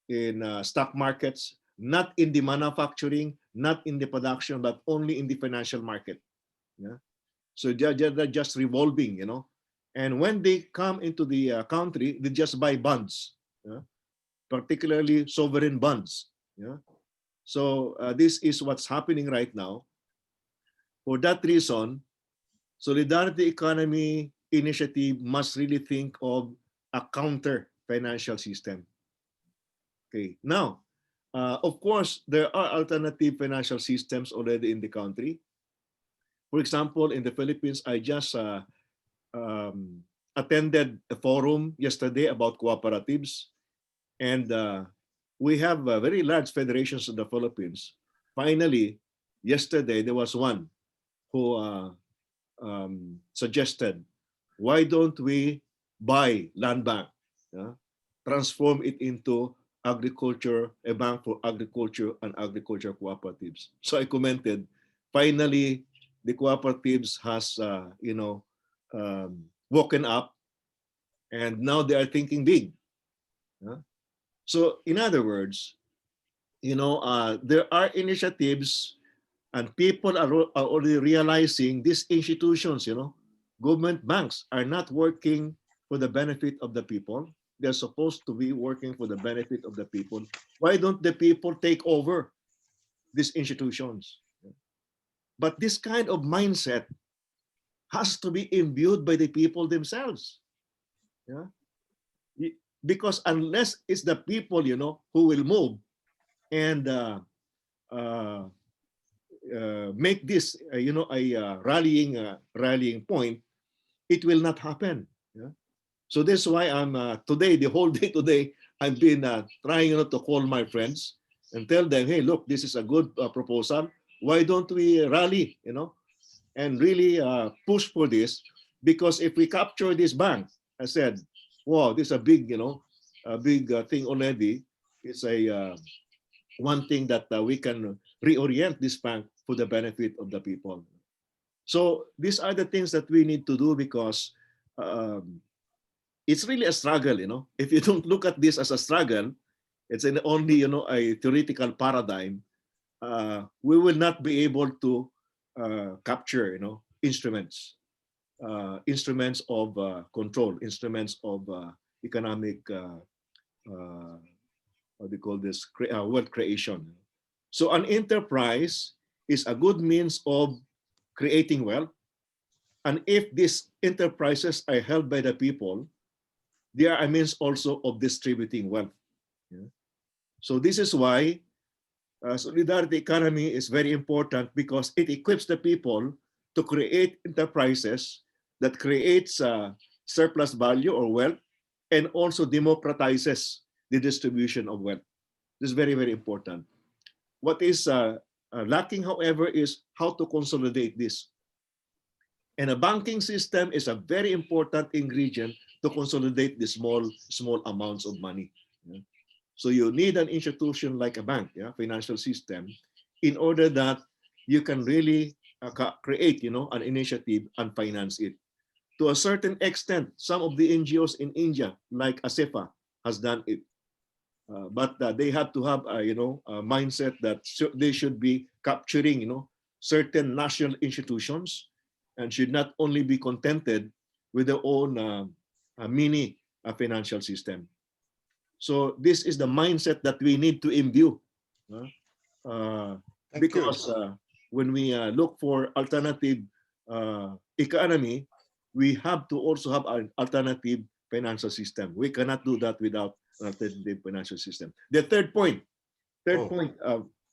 in stock markets, not in the manufacturing, not in the production, but only in the financial market. Yeah. So they're just revolving, And when they come into the country, they just buy bonds, particularly sovereign bonds. Yeah. So this is what's happening right now. For that reason, Solidarity Economy initiative must really think of a counter financial system. Okay. Now, of course, there are alternative financial systems already in the country. For example, in the Philippines, I just attended a forum yesterday about cooperatives, and we have very large federations in the Philippines. Finally, yesterday, there was one who suggested, why don't we buy land bank, transform it into agriculture, a bank for agriculture and agriculture cooperatives. So I commented, finally, the cooperatives has, woken up, and now they are thinking big. So in other words, there are initiatives and people are already realizing these institutions, government banks are not working for the benefit of the people. They're supposed to be working for the benefit of the people. Why don't the people take over these institutions? But this kind of mindset has to be imbued by the people themselves. Yeah? Because unless it's the people, who will move and make this, a rallying point, it will not happen. Yeah? So that's why I'm today, the whole day today, I've been trying to call my friends and tell them, hey, look, this is a good proposal. Why don't we rally, and really push for this? Because if we capture this bank, I said, wow, this is a big, a big thing already. It's a one thing that we can reorient this bank for the benefit of the people. So these are the things that we need to do, because it's really a struggle, If you don't look at this as a struggle, it's only, a theoretical paradigm, we will not be able to capture, instruments. Instruments of control, instruments of economic, what do you call this, wealth creation. So an enterprise is a good means of creating wealth. And if these enterprises are held by the people, they are a means also of distributing wealth. Yeah. So this is why solidarity economy is very important, because it equips the people to create enterprises that creates surplus value or wealth, and also democratizes the distribution of wealth. This is very, very important. What is lacking, however, is how to consolidate this. And a banking system is a very important ingredient to consolidate the small amounts of money. Yeah? So you need an institution like a bank, financial system, in order that you can really create, an initiative and finance it. To a certain extent, some of the NGOs in India, like ASEFA, has done it. But they have to have, a mindset that they should be capturing, certain national institutions, and should not only be contented with their own mini financial system. So this is the mindset that we need to imbue, because when we look for alternative economy, we have to also have an alternative financial system. We cannot do that without an alternative financial system. The third point,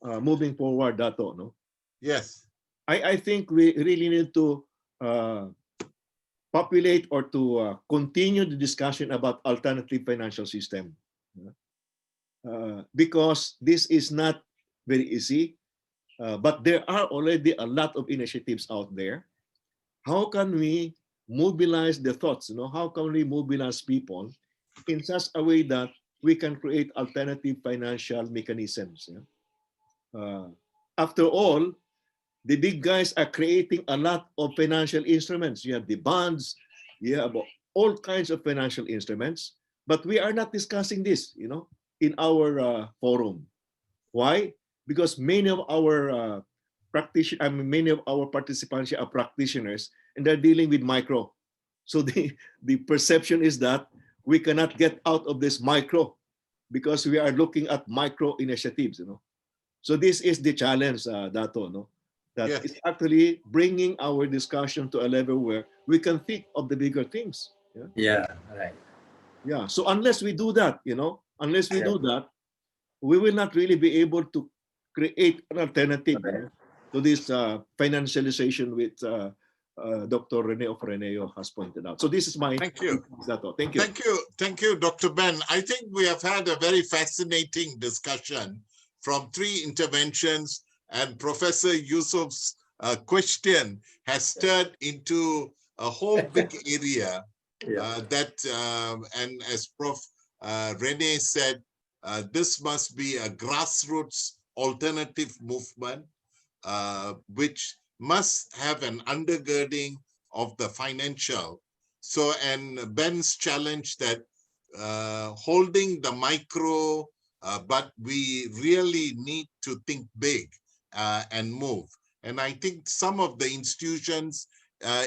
moving forward, Dato, no? Yes. I think we really need to populate or to continue the discussion about alternative financial system, because this is not very easy, but there are already a lot of initiatives out there. How can we mobilize the thoughts? How can we mobilize people in such a way that we can create alternative financial mechanisms? After all, the big guys are creating a lot of financial instruments. You have the bonds, you have all kinds of financial instruments, but we are not discussing this, in our forum. Why? Because many of our many of our participants are practitioners, and they're dealing with micro. So the perception is that we cannot get out of this micro because we are looking at micro initiatives, So this is the challenge, Dato, no? That Yes. it's actually bringing our discussion to a level where we can think of the bigger things. Yeah, right. Yeah. So unless we do that, unless we do that, we will not really be able to create an alternative to this financialization which Dr. Rene Ofreneo has pointed out. So this is my Thank you. Thank you. Thank you, Dr. Ben. I think we have had a very fascinating discussion from 3 interventions, and Professor Yusuf's question has stirred into a whole big area that, and as Prof. Rene said, this must be a grassroots alternative movement, which must have an undergirding of the financial. So, and Ben's challenge that holding the micro, but we really need to think big and move. And I think some of the institutions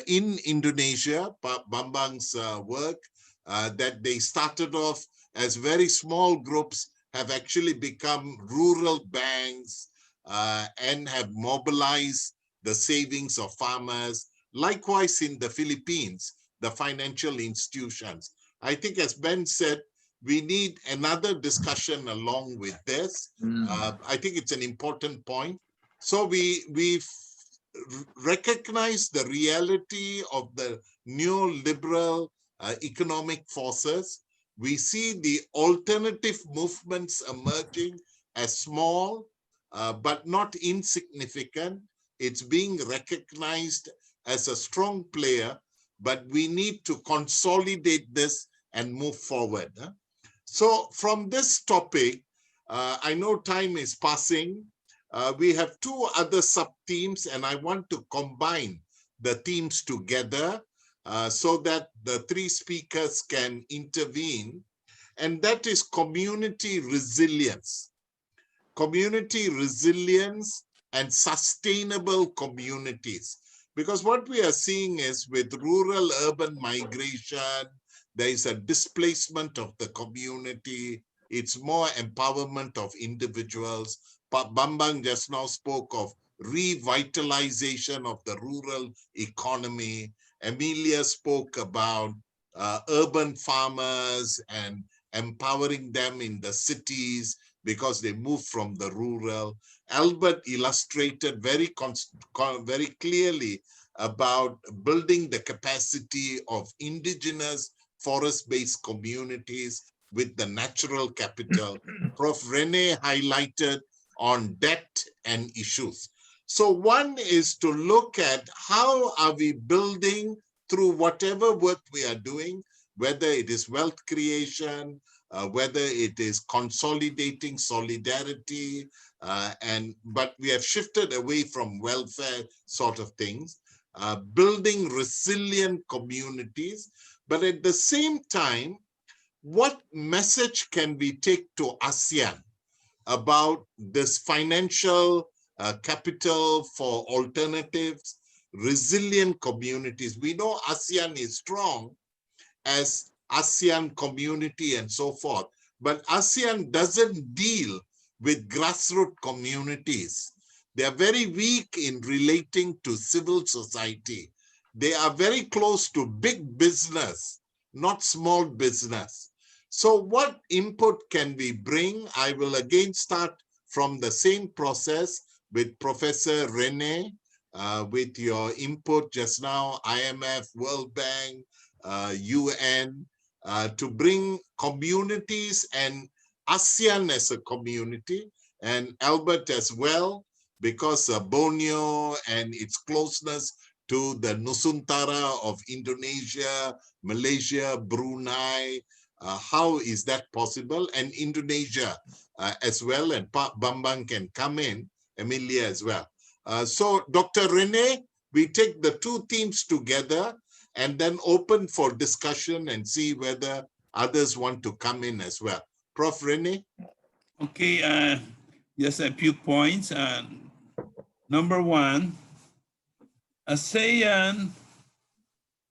in Indonesia, Bambang's work, that they started off as very small groups, have actually become rural banks and have mobilized the savings of farmers. Likewise, in the Philippines, the financial institutions. I think, as Ben said, we need another discussion along with this. I think it's an important point. So we recognize the reality of the neoliberal economic forces. We see the alternative movements emerging as small, but not insignificant. It's being recognized as a strong player, but we need to consolidate this and move forward. So from this topic, I know time is passing. We have two other sub-themes, and I want to combine the themes together so that the three speakers can intervene, and that is community resilience. Community resilience and sustainable communities. Because what we are seeing is with rural-urban migration, there is a displacement of the community. It's more empowerment of individuals. But Bambang just now spoke of revitalization of the rural economy. Emilia spoke about urban farmers and empowering them in the cities because they move from the rural. Albert illustrated very clearly about building the capacity of indigenous forest-based communities with the natural capital. Prof. Rene highlighted on debt and issues. So one is to look at how are we building through whatever work we are doing, whether it is wealth creation, whether it is consolidating solidarity, but we have shifted away from welfare sort of things, building resilient communities. But at the same time, what message can we take to ASEAN about this financial capital for alternatives, resilient communities? We know ASEAN is strong as ASEAN community and so forth, but ASEAN doesn't deal with grassroots communities. They are very weak in relating to civil society. They are very close to big business, not small business. So what input can we bring? I will again start from the same process with Professor Rene, with your input just now, IMF, World Bank, UN, to bring communities and ASEAN as a community, and Albert as well, because Borneo and its closeness to the Nusantara of Indonesia, Malaysia, Brunei, how is that possible? And Indonesia as well, and Bambang can come in, Emilia as well. So Dr. Rene, we take the two themes together and then open for discussion and see whether others want to come in as well. Prof. Rene? Okay, just a few points. Number one, ASEAN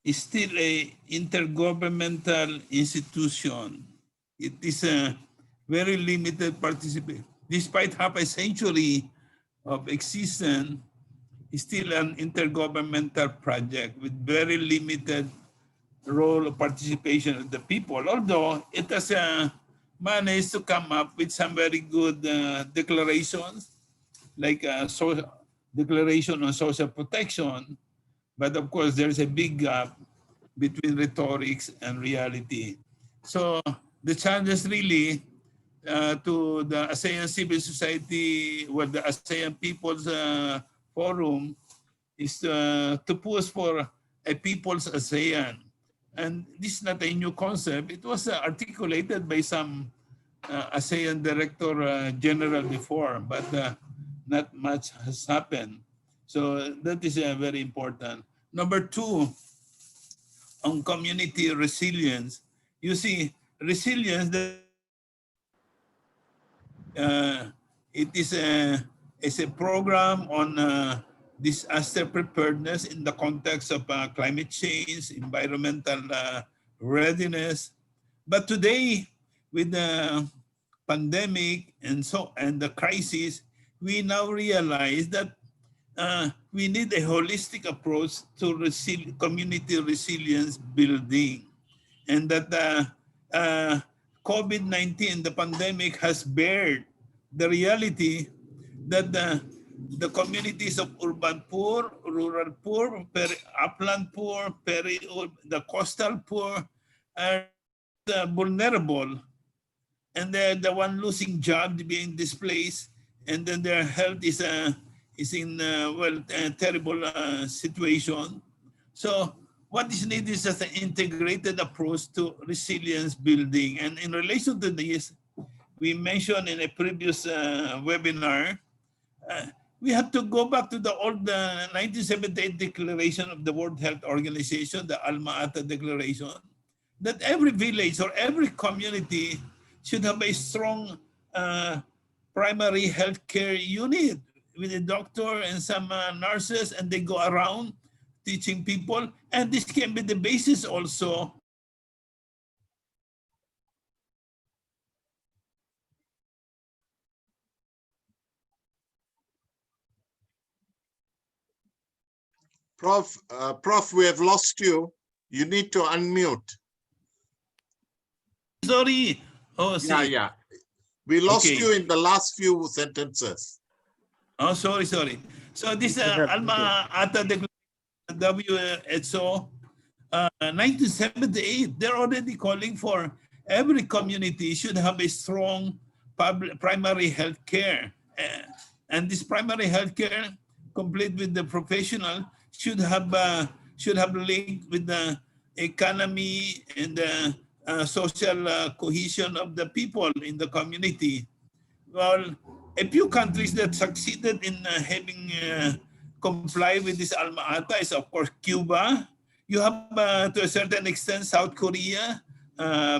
is still an intergovernmental institution. It is a very limited participation. Despite half a century of existence, it's still an intergovernmental project with very limited role of participation of the people, although it has managed to come up with some very good declarations, like Declaration on Social Protection. But of course, there's a big gap between rhetorics and reality. So the challenge really to the ASEAN civil society, well, the ASEAN People's Forum, is to push for a People's ASEAN. And this is not a new concept. It was articulated by some ASEAN Director General before, but not much has happened. So that is very important. Number two, on community resilience. You see, resilience, it is a program on disaster preparedness in the context of climate change, environmental readiness. But today, with the pandemic and the crisis, we now realize that we need a holistic approach to community resilience building, and that COVID-19, the pandemic, has bared the reality that the communities of urban poor, rural poor, upland poor, the coastal poor are vulnerable, and they're the one losing jobs, being displaced, and then their health is in a terrible situation. So what is needed is just an integrated approach to resilience building. And in relation to this, we mentioned in a previous webinar, we have to go back to the old 1978 declaration of the World Health Organization, the Alma-Ata Declaration, that every village or every community should have a strong primary healthcare unit with a doctor and some nurses, and they go around teaching people. And this can be the basis also Prof, we have lost you. You need to unmute. Sorry. Oh, see. Yeah. We lost Okay. you in the last few sentences. Oh, sorry. So this Alma-Ata WHO 1978, they're already calling for every community should have a strong primary health care. And this primary health care, complete with the professional, should have link with the economy and the social cohesion of the people in the community. Well, a few countries that succeeded in having comply with this Alma-Ata is, of course, Cuba. You have, to a certain extent, South Korea,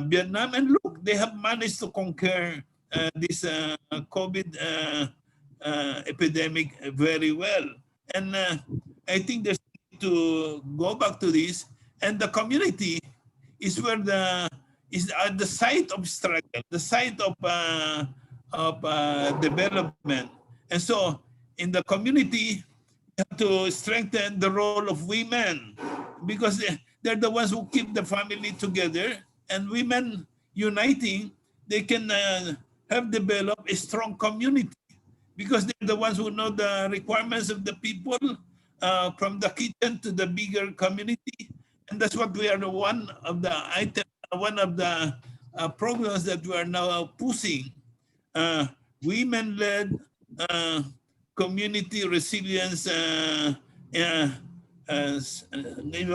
Vietnam, and look, they have managed to conquer this COVID epidemic very well. And I think there's to go back to this, and the community is where is at the site of struggle, the site of development. And so in the community, you have to strengthen the role of women, because they're the ones who keep the family together, and women uniting, they can have developed a strong community, because they're the ones who know the requirements of the people, from the kitchen to the bigger community. And that's what we are one of the programs that we are now pushing. Women-led community resilience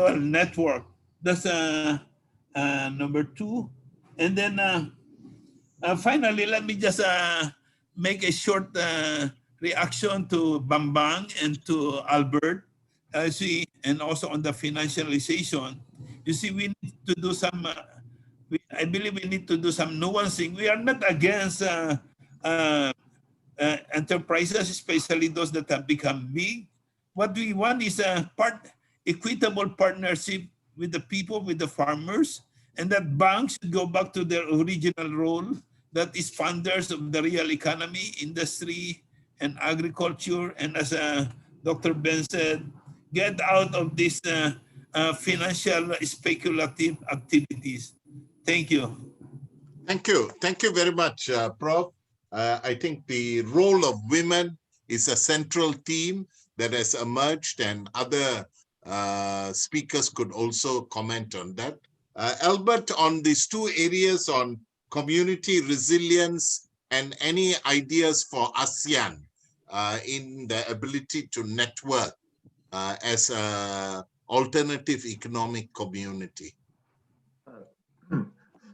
network. That's number 2. And then finally, let me just make a short reaction to Bambang and to Albert, and also on the financialization. You see, we need to do some, I believe we need to do some nuancing. We are not against enterprises, especially those that have become big. What we want is a equitable partnership with the people, with the farmers, and that banks should go back to their original role, that is funders of the real economy, industry, and agriculture. And as Dr. Ben said, get out of these financial speculative activities. Thank you. Thank you. Thank you very much, Prof. I think the role of women is a central theme that has emerged, and other speakers could also comment on that. Albert, on these 2 areas on community resilience and any ideas for ASEAN in the ability to network as an alternative economic community.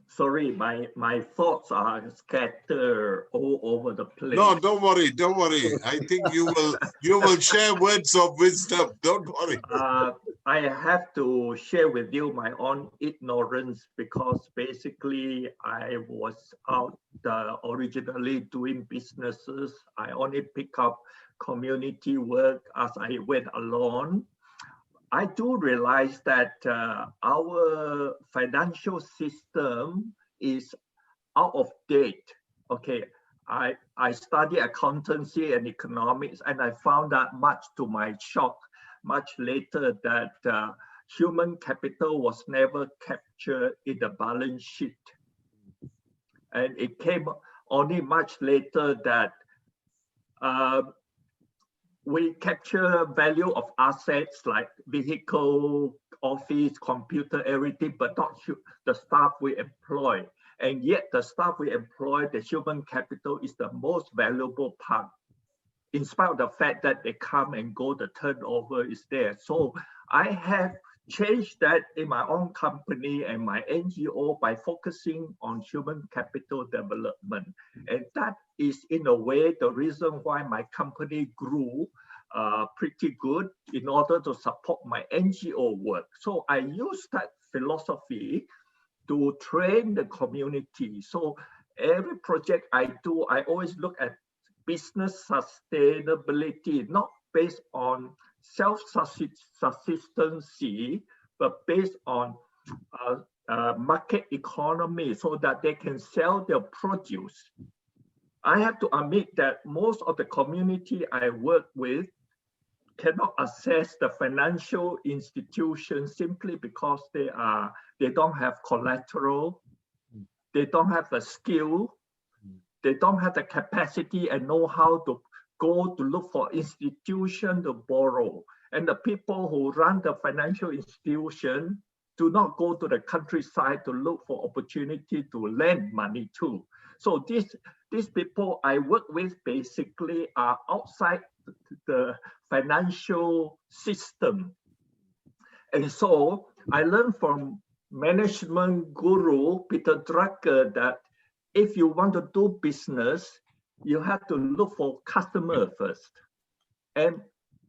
Sorry, my thoughts are scattered all over the place. No, don't worry. I think you will share words of wisdom. Don't worry. I have to share with you my own ignorance, because basically I was out originally doing businesses. I only pick up community work as I went along. I do realize that our financial system is out of date. Okay, I studied accountancy and economics, and I found that, much to my shock, much later, that human capital was never captured in the balance sheet. And it came only much later that we capture value of assets like vehicle, office, computer, everything, but not the staff we employ. And yet the staff we employ, the human capital, is the most valuable part, in spite of the fact that they come and go, the turnover is there. So I have change that in my own company and my NGO by focusing on human capital development. And that is, in a way, the reason why my company grew pretty good in order to support my NGO work. So I use that philosophy to train the community. So every project I do, I always look at business sustainability, not based on self-sufficiency, but based on market economy, so that they can sell their produce. I have to admit that most of the community I work with cannot access the financial institutions simply because they don't have collateral, they don't have the skill, they don't have the capacity and know how to go to look for institution to borrow. And the people who run the financial institution do not go to the countryside to look for opportunity to lend money to. So these people I work with basically are outside the financial system. And so I learned from management guru Peter Drucker that if you want to do business, you have to look for customer first. And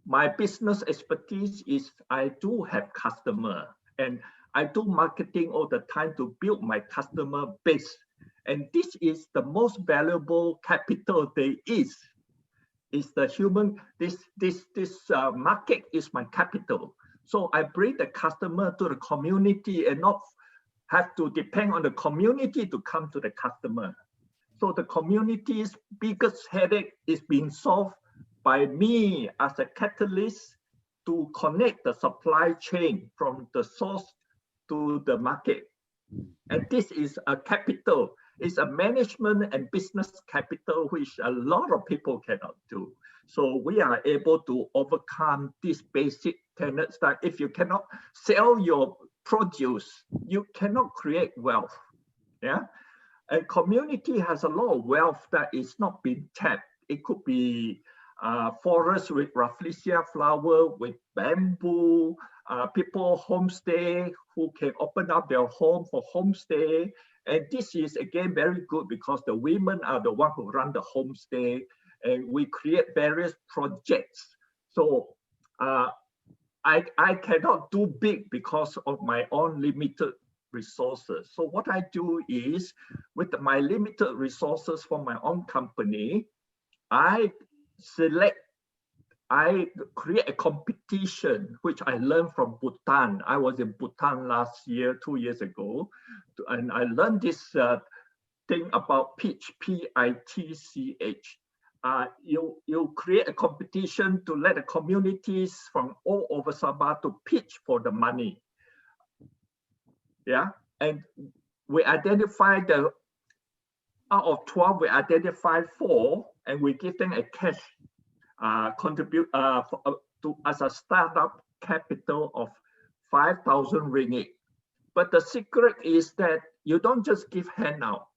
my business expertise is I do have customer, and I do marketing all the time to build my customer base. And this is the most valuable capital there is the human, this market is my capital. So I bring the customer to the community and not have to depend on the community to come to the customer. So the community's biggest headache is being solved by me as a catalyst to connect the supply chain from the source to the market. And this is a capital. It's a management and business capital, which a lot of people cannot do. So we are able to overcome these basic tenets that if you cannot sell your produce, you cannot create wealth. Yeah, and community has a lot of wealth that is not being tapped. It could be forest with rafflesia flower, with bamboo, people homestay who can open up their home for homestay. And this is again very good because the women are the ones who run the homestay, and we create various projects. So I cannot do big because of my own limited resources. So what I do is, with my limited resources for my own company, I create a competition, which I learned from Bhutan. I was in Bhutan last year, 2 years ago, and I learned this thing about pitch, P-I-T-C-H. You create a competition to let the communities from all over Sabah to pitch for the money. Yeah, and we identify out of 12, we identify 4, and we give them a cash contribute as a startup capital of 5,000 ringgit. But the secret is that you don't just give handout.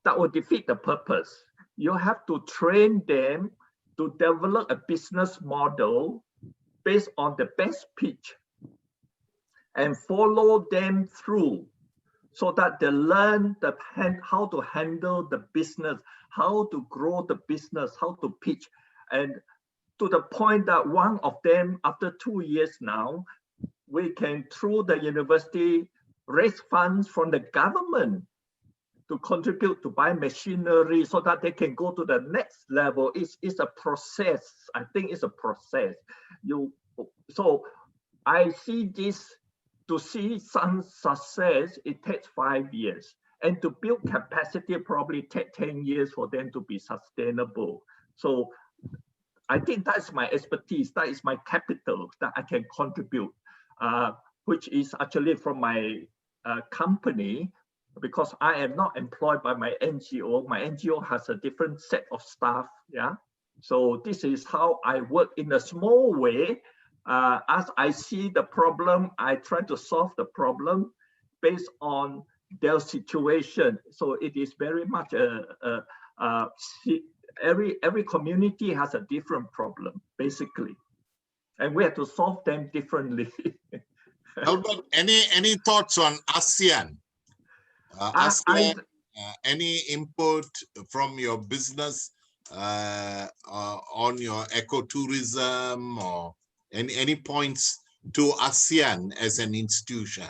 That will defeat the purpose. You have to train them to develop a business model based on the best pitch and follow them through so that they learn how to handle the business, how to grow the business, how to pitch. And to the point that one of them, after 2 years now, we can, through the university, raise funds from the government to contribute to buy machinery so that they can go to the next level. It's a process. I think it's a process. So I see this, to see some success, it takes 5 years. And to build capacity probably take 10 years for them to be sustainable. So I think that's my expertise, that is my capital that I can contribute, which is actually from my company, because I am not employed by my NGO. My NGO has a different set of staff, yeah? So this is how I work in a small way. As I see the problem, I try to solve the problem based on their situation. So it is very much every community has a different problem, basically. And we have to solve them differently. Albert, any thoughts on ASEAN? ASEAN, any input from your business on your ecotourism or any points to ASEAN as an institution?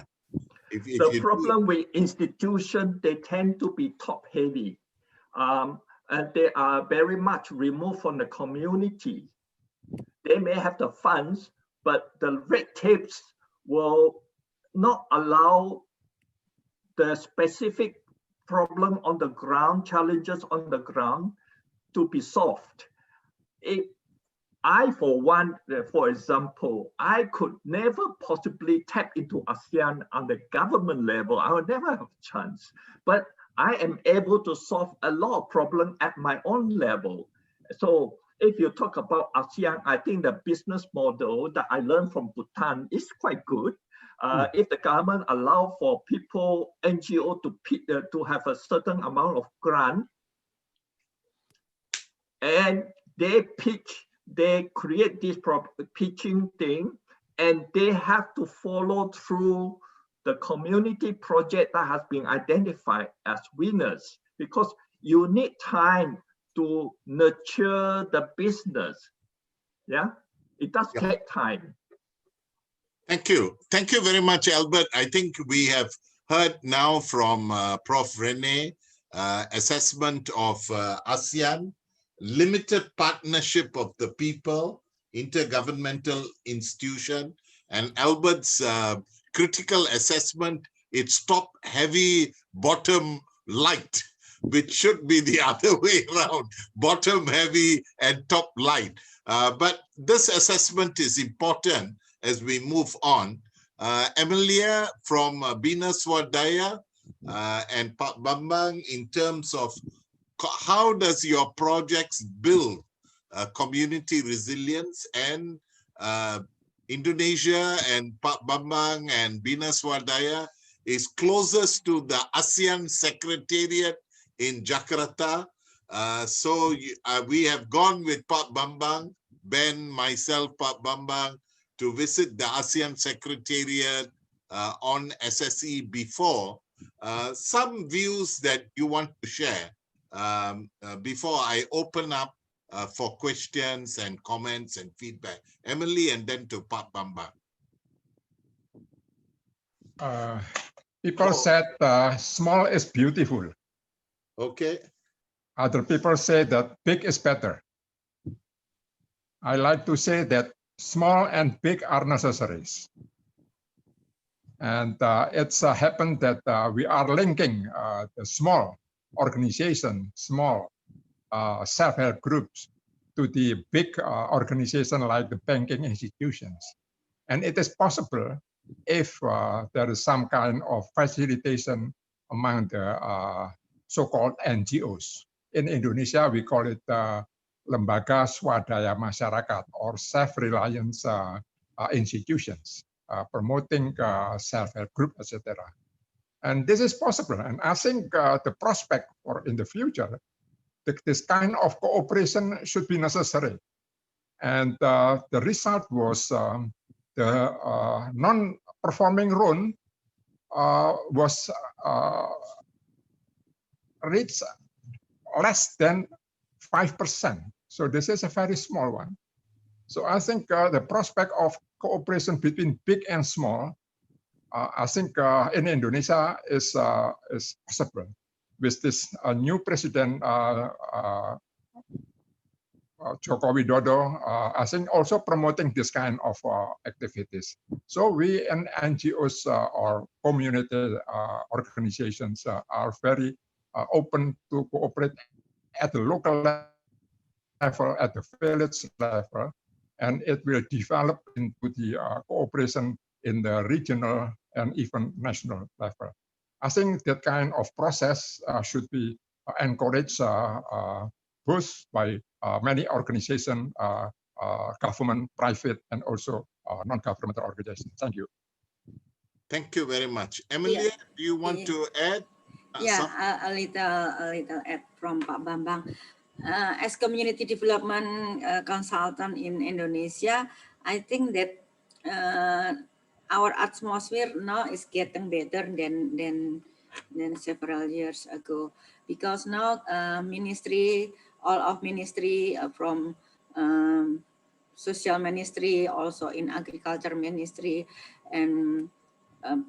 The problem with institutions, they tend to be top heavy, and they are very much removed from the community. They may have the funds, but the red tapes will not allow the specific problem on the ground, challenges on the ground to be solved. I, for one, for example, I could never possibly tap into ASEAN on the government level. I would never have a chance. But I am able to solve a lot of problems at my own level. So if you talk about ASEAN, I think the business model that I learned from Bhutan is quite good. If the government allow for people, NGO to have a certain amount of grant, and they create this pitching thing, and they have to follow through the community project that has been identified as winners, because you need time to nurture the business. Yeah, it does take time. Thank you. Thank you very much, Albert. I think we have heard now from Prof. Rene, assessment of ASEAN, limited partnership of the people, intergovernmental institution, and Albert's critical assessment, it's top heavy, bottom light, which should be the other way around, bottom heavy and top light. But this assessment is important as we move on. Emilia from Bina Swadaya and Pak Bambang, in terms of how does your projects build community resilience, and Indonesia and Pak Bambang and Bina Swadaya is closest to the ASEAN Secretariat in Jakarta. So we have gone with Pak Bambang, Ben, myself, Pak Bambang, to visit the ASEAN Secretariat on SSE before. Some views that you want to share before I open up for questions and comments and feedback. Emily, and then to Pak Bambang. People said small is beautiful. Okay. Other people say that big is better. I like to say that small and big are necessaries. And it's happened that we are linking the small organization, small self-help groups to the big organization like the banking institutions. And it is possible if there is some kind of facilitation among the so-called NGOs. In Indonesia, we call it Lembaga Swadaya Masyarakat, or self-reliance institutions, promoting self-help group, etc. And this is possible. And I think the prospect for in the future, this kind of cooperation should be necessary. And the result was the non-performing loan was reached less than 5%. So this is a very small one. So I think the prospect of cooperation between big and small, I think in Indonesia is possible. With this new president, Joko Widodo, I think also promoting this kind of activities. So we and NGOs or community organizations are very open to cooperate at the local level, at the village level, and it will develop into the cooperation in the regional and even national level. I think that kind of process should be encouraged both by many organizations, government, private, and also non-governmental organizations. Thank you. Thank you very much. Emilia, do you want to add? A little add from Pak Bambang. As community development consultant in Indonesia, I think that our atmosphere now is getting better than several years ago, because now all of ministry from social ministry, also in agriculture ministry, and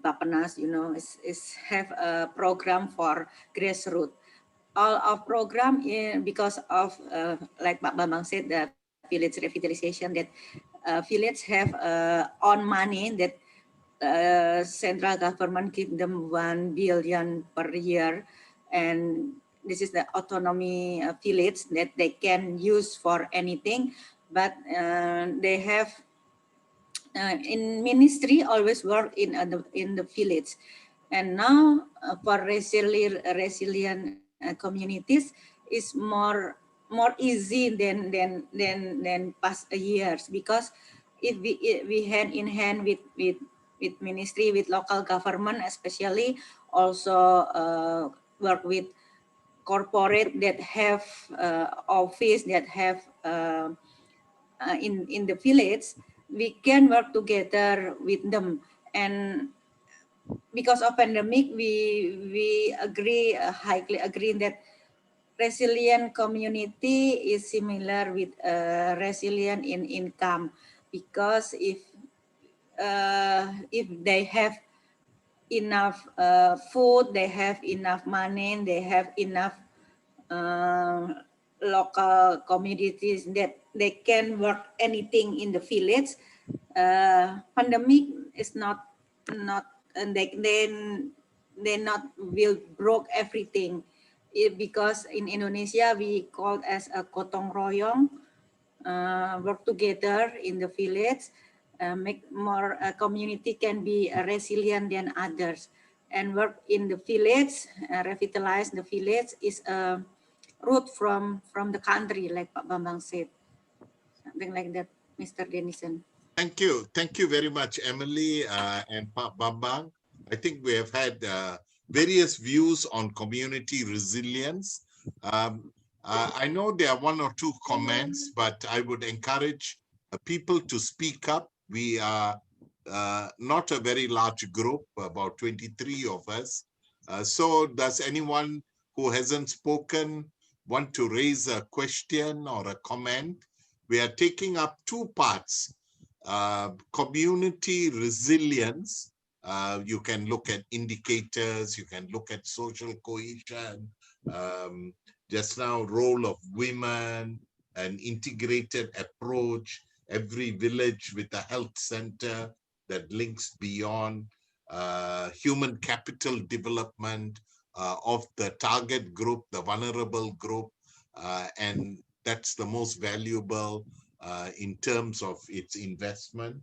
Bapenas, is have a program for grassroots. All of program because of like Pak Bambang said, the village revitalization, that village have own money that central government give them 1 billion per year, and this is the autonomy village that they can use for anything, but they have in ministry always work in the village, and now for resilient communities is more easy than past years, because if we hand in hand with ministry, with local government, especially also work with corporate that have office that have in the village, we can work together with them. And because of pandemic, we agree, highly agree that resilient community is similar with resilient in income, because if they have enough food, they have enough money, they have enough local communities that they can work anything in the village. Pandemic is not and they not will broke everything. Because in Indonesia we call as a gotong royong, work together in the village, make more community can be resilient than others, and work in the village, revitalize the village is a root from the country, like Pak Bambang said, something like that, Mr. Denison. Thank you. Thank you very much, Emily and Pak Bambang. I think we have had various views on community resilience. I know there are 1 or 2 comments, but I would encourage people to speak up. We are not a very large group, about 23 of us. So does anyone who hasn't spoken want to raise a question or a comment? We are taking up 2 parts. Community resilience, you can look at indicators, you can look at social cohesion, just now role of women, an integrated approach, every village with a health center that links beyond, human capital development of the target group, the vulnerable group, and that's the most valuable in terms of its investment,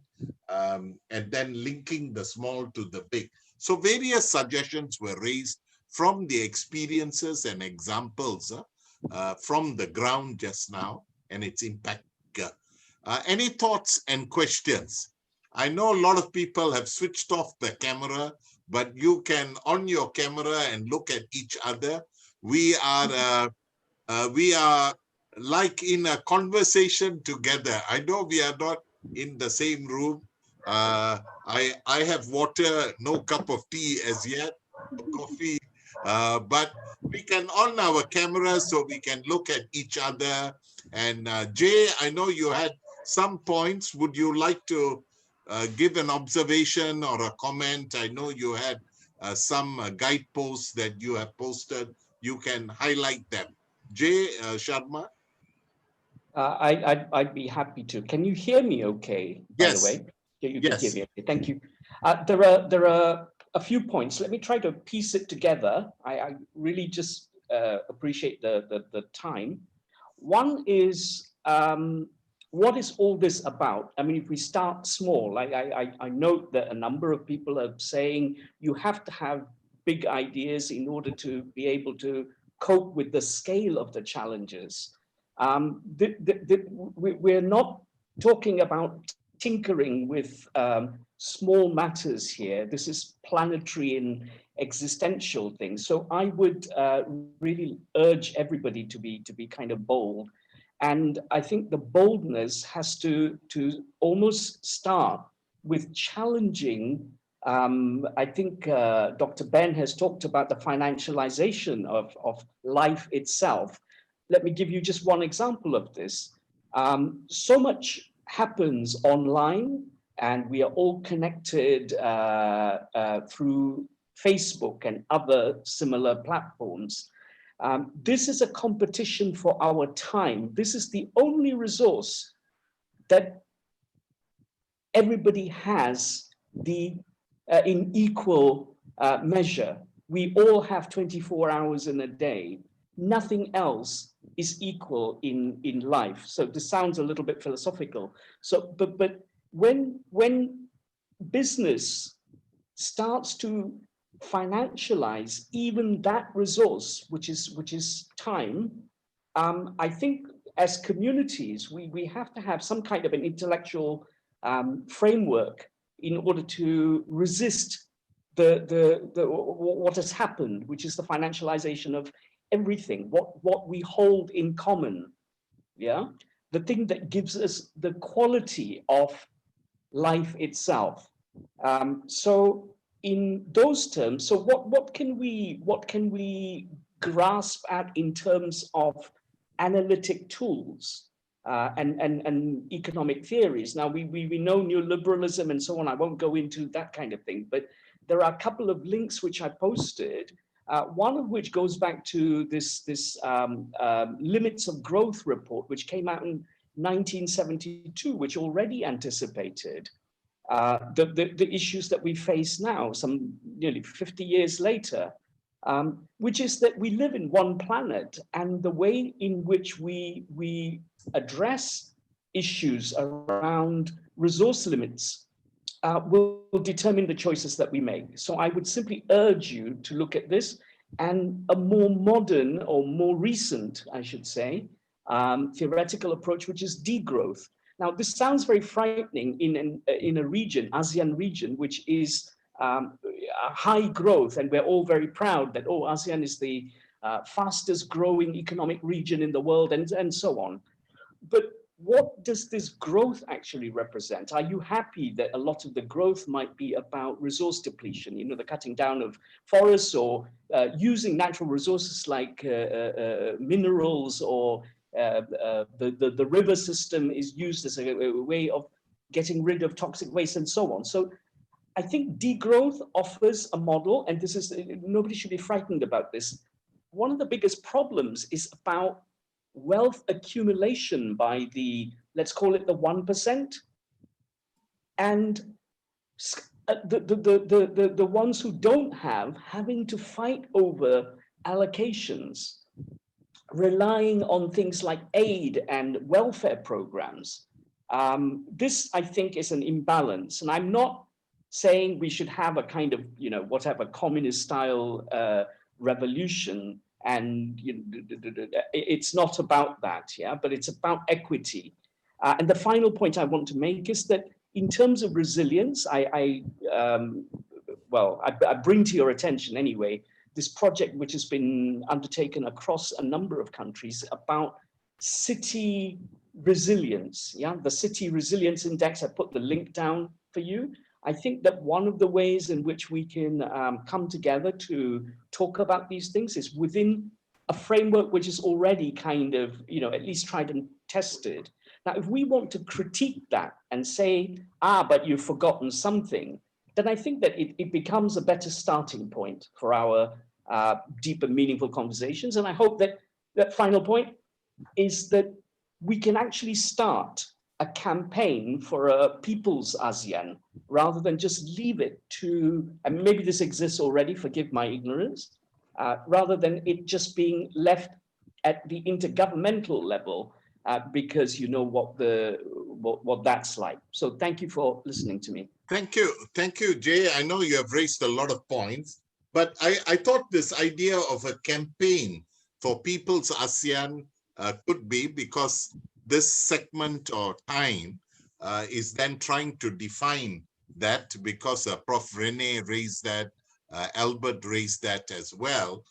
and then linking the small to the big. So various suggestions were raised from the experiences and examples from the ground just now and its impact. Any thoughts and questions? I know a lot of people have switched off the camera, but you can on your camera and look at each other. We are like in a conversation together. I know we are not in the same room. I have water, no cup of tea as yet, coffee, but we can on our cameras so we can look at each other. And Jay, I know you had some points. Would you like to give an observation or a comment? I know you had some guideposts that you have posted. You can highlight them. Jay Sharma? I'd be happy to. Can you hear me okay, by the way? You can hear me okay. Thank you. There are a few points. Let me try to piece it together. I really just appreciate the time. One is, what is all this about? I mean, if we start small, I note that a number of people are saying you have to have big ideas in order to be able to cope with the scale of the challenges. We're not talking about tinkering with small matters here. This is planetary and existential things. So I would really urge everybody to be kind of bold. And I think the boldness has to almost start with challenging, I think Dr. Ben has talked about the financialization of life itself. Let me give you just one example of this. So much happens online, and we are all connected through Facebook and other similar platforms. This is a competition for our time. This is the only resource that everybody has in equal measure. We all have 24 hours in a day. Nothing else is equal in life. So this sounds a little bit philosophical. So, but when business starts to financialize even that resource, which is time, I think as communities, we have to have some kind of an intellectual framework in order to resist what has happened, which is the financialization of everything, what we hold in common, yeah, the thing that gives us the quality of life itself. So in those terms, so what can we grasp at in terms of analytic tools and economic theories? Now we know neoliberalism and so on. I won't go into that kind of thing, but there are a couple of links which I posted. One of which goes back to this limits of growth report, which came out in 1972, which already anticipated the issues that we face now, some nearly 50 years later, which is that we live in one planet, and the way in which we address issues around resource limits will determine the choices that we make. So I would simply urge you to look at this and a more modern, or more recent, I should say, theoretical approach, which is degrowth. Now, this sounds very frightening in a region, ASEAN region, which is high growth, and we're all very proud that, oh, ASEAN is the fastest growing economic region in the world, and so on. But what does this growth actually represent? Are you happy that a lot of the growth might be about resource depletion, you know, the cutting down of forests, or using natural resources like minerals, or the river system is used as a way of getting rid of toxic waste, and so on? So I think degrowth offers a model, and this is, nobody should be frightened about this. One of the biggest problems is about wealth accumulation by the, let's call it the 1%, and the ones who don't have, having to fight over allocations, relying on things like aid and welfare programs. This, I think, is an imbalance, and I'm not saying we should have a kind of, you know, whatever communist style revolution, and it's not about that, yeah, but it's about equity. And the final point I want to make is that in terms of resilience, I bring to your attention anyway this project which has been undertaken across a number of countries about city resilience, yeah, the City Resilience Index. I put the link down for you. I think that one of the ways in which we can come together to talk about these things is within a framework which is already kind of, you know, at least tried and tested. Now, if we want to critique that and say, but you've forgotten something, then I think that it becomes a better starting point for our deep and meaningful conversations. And I hope that that final point is that we can actually start a campaign for a people's ASEAN, rather than just leave it to, and maybe this exists already, forgive my ignorance, rather than it just being left at the intergovernmental level, because you know what that's like. So thank you for listening to me. Thank you, Jay. I know you have raised a lot of points, but I thought this idea of a campaign for people's ASEAN could be, because this segment or time is then trying to define that, because Prof. Rene raised that, Albert raised that as well.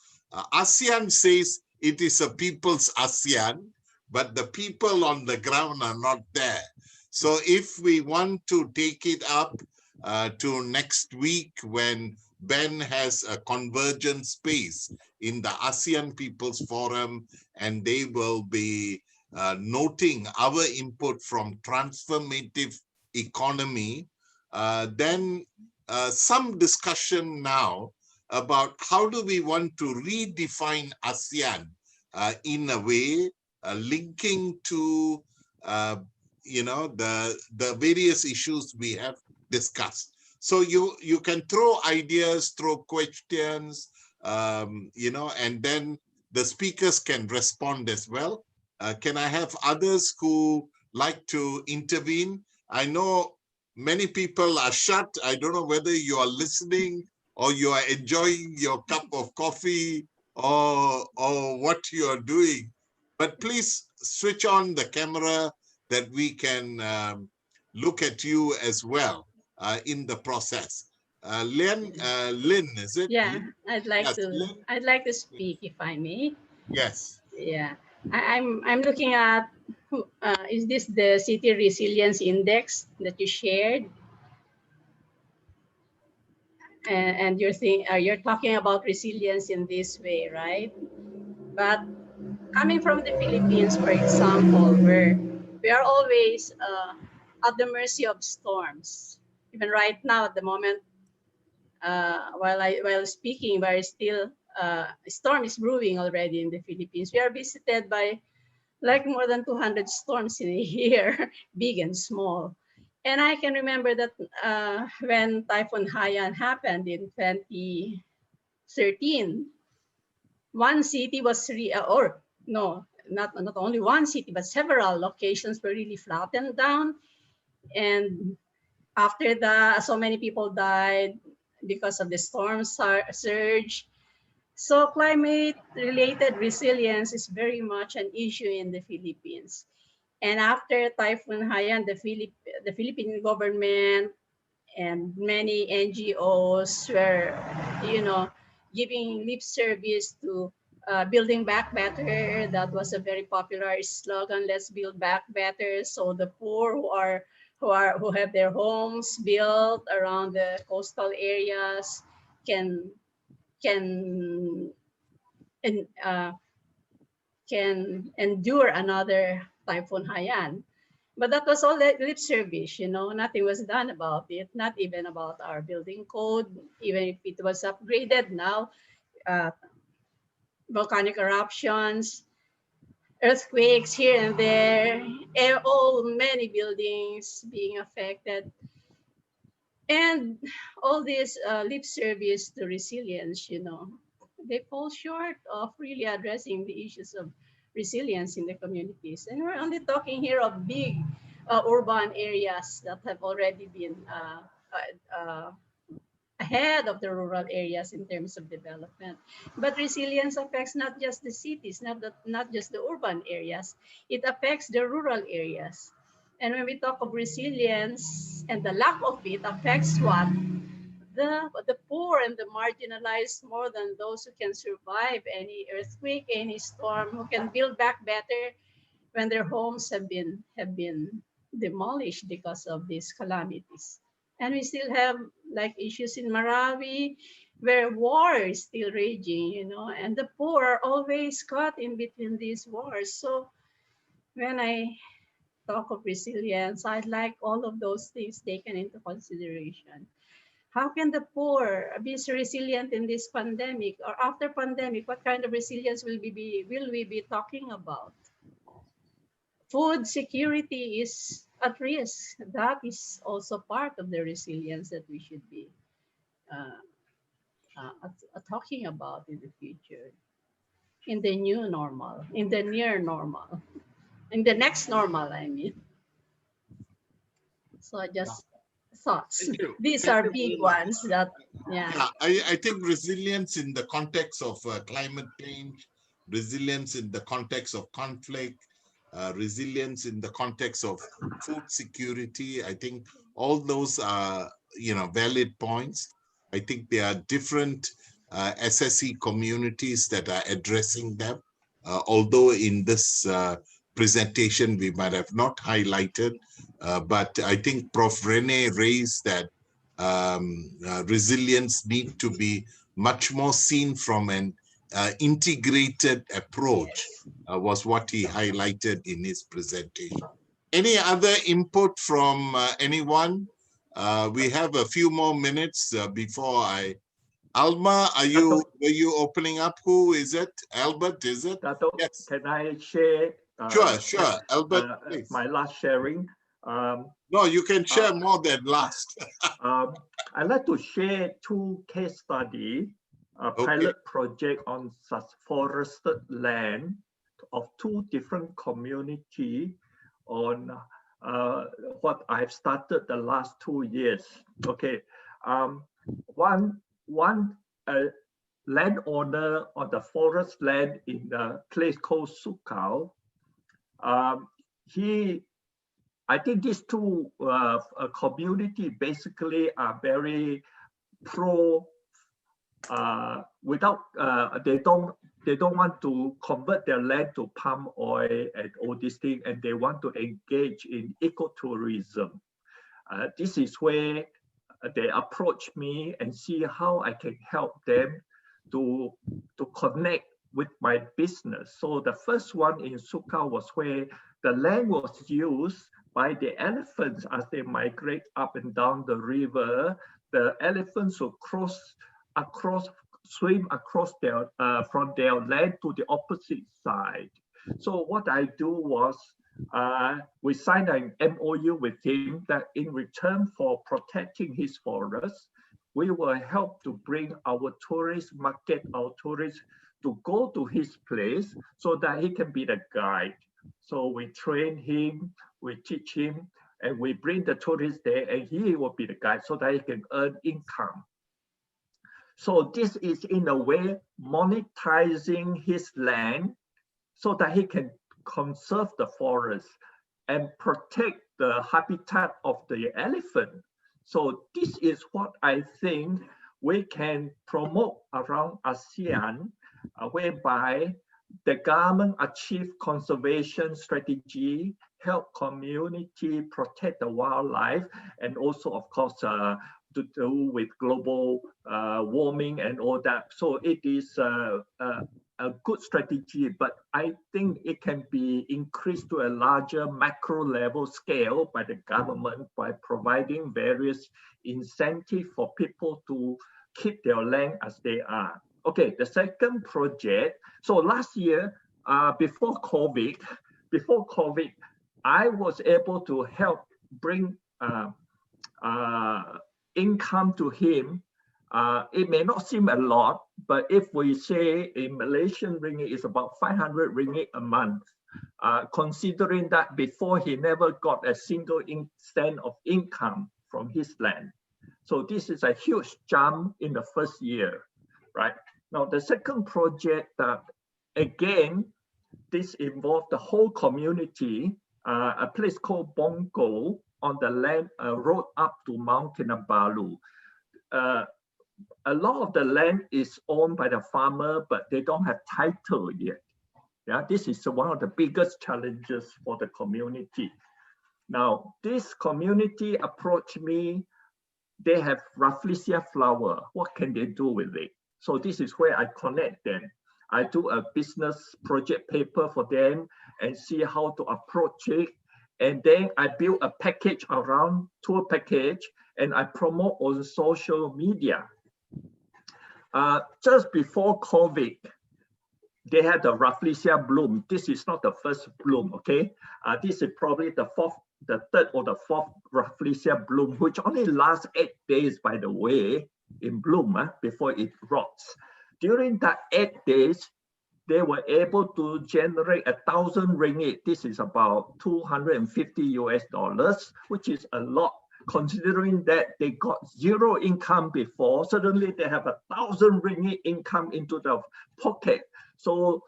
ASEAN says it is a people's ASEAN, but the people on the ground are not there. So if we want to take it up to next week when Ben has a Convergence Space in the ASEAN People's Forum, and they will be noting our input from Transformative Economy, then some discussion now about how do we want to redefine ASEAN in a way linking to the various issues we have discussed. So you can throw ideas, throw questions, and then the speakers can respond as well. Can I have others who like to intervene? I know many people are shut. I don't know whether you are listening or you are enjoying your cup of coffee or what you are doing. But please switch on the camera that we can look at you as well in the process. Leane, is it? Yeah, I'd like Yes, to. Leane? I'd like to speak, if I may. Yes. Yeah, I'm looking at. Is this the City Resilience Index that you shared? And you're talking about resilience in this way, right? But coming from the Philippines, for example, where we are always at the mercy of storms. Even right now, at the moment, while speaking, we're still a storm is brewing already in the Philippines. We are visited by like more than 200 storms in a year, big and small. And I can remember that when Typhoon Haiyan happened in 2013, one city was not only one city, but several locations were really flattened down. And after that, so many people died because of the storm surge. So climate-related resilience is very much an issue in the Philippines. And after Typhoon Haiyan, the Philippine government and many NGOs were, giving lip service to building back better. That was a very popular slogan. Let's build back better. So the poor who have their homes built around the coastal areas can can and can endure another Typhoon Haiyan. But that was all lip service, nothing was done about it, not even about our building code, even if it was upgraded now, volcanic eruptions, earthquakes here and there, many buildings being affected. And all this lip service to resilience, they fall short of really addressing the issues of resilience in the communities. And we're only talking here of big urban areas that have already been ahead of the rural areas in terms of development. But resilience affects not just the cities, not just the urban areas. It affects the rural areas. And when we talk of resilience and the lack of it affects what? The poor and the marginalized more than those who can survive any earthquake, any storm, who can build back better when their homes have been demolished because of these calamities. And we still have like issues in Marawi where war is still raging, and the poor are always caught in between these wars. So when I talk of resilience, I'd like all of those things taken into consideration. How can the poor be resilient in this pandemic, or after pandemic? What kind of resilience will we be talking about? Food security is at risk. That is also part of the resilience that we should be talking about in the future, in the new normal, in the near normal, in the next normal, I mean. So just thoughts. These are big ones that, yeah. I think resilience in the context of climate change, resilience in the context of conflict, resilience in the context of food security, I think all those are, valid points. I think there are different SSE communities that are addressing them, although in this presentation we might have not highlighted, but I think Prof. Rene raised that resilience need to be much more seen from an integrated approach, was what he highlighted in his presentation. Any other input from anyone? We have a few more minutes before Alma, were you opening up? Who is it? Albert, is it? Yes. Can I share? Sure. Albert, please. My last sharing. No, you can share more than last. I'd like to share two case studies, a pilot project on such forested land of two different communities on what I've started the last 2 years. Okay, one landowner on the forest land in the place called Sukau. I think these two community basically are very pro. They don't want to convert their land to palm oil and all these things, and they want to engage in ecotourism. This is where they approach me and see how I can help them to connect with my business. So the first one in Sukau was where the land was used by the elephants as they migrate up and down the river. The elephants will swim across their from their land to the opposite side. So what I do was we signed an MOU with him that in return for protecting his forest, we will help to bring our tourists, market our tourists to go to his place so that he can be the guide. So we train him, we teach him, and we bring the tourists there, and he will be the guide so that he can earn income. So this is in a way monetizing his land so that he can conserve the forest and protect the habitat of the elephant. So this is what I think we can promote around ASEAN, whereby the government achieve conservation strategy, help community protect the wildlife, and also, of course, to do with global warming and all that. So it is a good strategy, but I think it can be increased to a larger macro level scale by the government by providing various incentives for people to keep their land as they are. Okay, the second project. So last year, before COVID, I was able to help bring income to him. It may not seem a lot, but if we say in Malaysian ringgit, it's about 500 ringgit a month. Considering that before he never got a single cent of income from his land. So this is a huge jump in the first year, right? Now, the second project, again, this involved the whole community, a place called Bongo on the land, road up to Mount Kinabalu. A lot of the land is owned by the farmer, but they don't have title yet. Yeah, this is one of the biggest challenges for the community. Now, this community approached me. They have Rafflesia flower. What can they do with it? So this is where I connect them. I do a business project paper for them and see how to approach it. And then I build a package around, tour package, and I promote on social media. Just before COVID, they had the Rafflesia bloom. This is not the first bloom, okay? This is probably the third or the fourth Rafflesia bloom, which only lasts 8 days, by the way, in bloom before it rots. During that 8 days, they were able to generate 1,000 ringgit. This is about $250 US, which is a lot. Considering that they got zero income before, suddenly they have 1,000 ringgit income into the pocket. So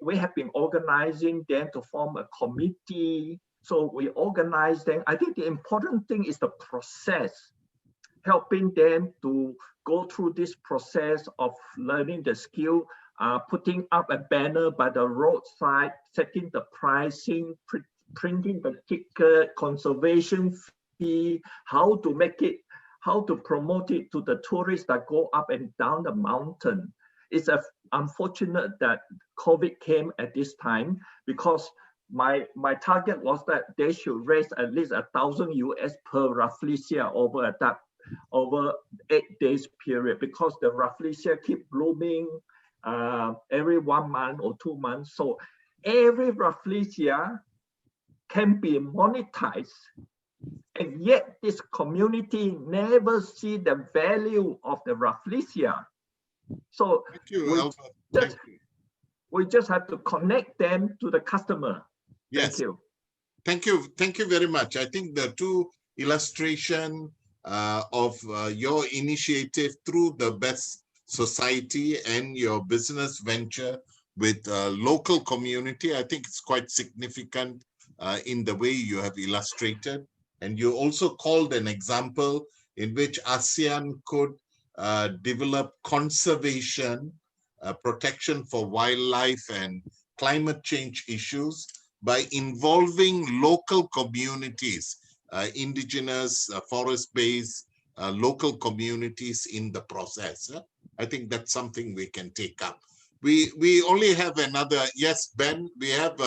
we have been organizing them to form a committee. So we organize them. I think the important thing is the process, helping them to go through this process of learning the skill putting up a banner by the roadside, setting the pricing, printing the ticket, conservation fee, how to make it, how to promote it to the tourists that go up and down the mountain. It's unfortunate that COVID came at this time, because my target was that they should raise at least $1,000 per rafflesia over 8 days period, because the rafflesia keep blooming every 1 month or 2 months. So every rafflesia can be monetized, and yet this community never see the value of the rafflesia. So thank you, Albert. We just have to connect them to the customer. Yes. Thank you. Thank you. Thank you very much. I think the two illustration of your initiative through the Best Society and your business venture with local community, I think it's quite significant in the way you have illustrated. And you also called an example in which ASEAN could develop conservation, protection for wildlife and climate change issues by involving local communities, indigenous, forest-based, local communities in the process. I think that's something we can take up. We only have another, yes, Ben, we have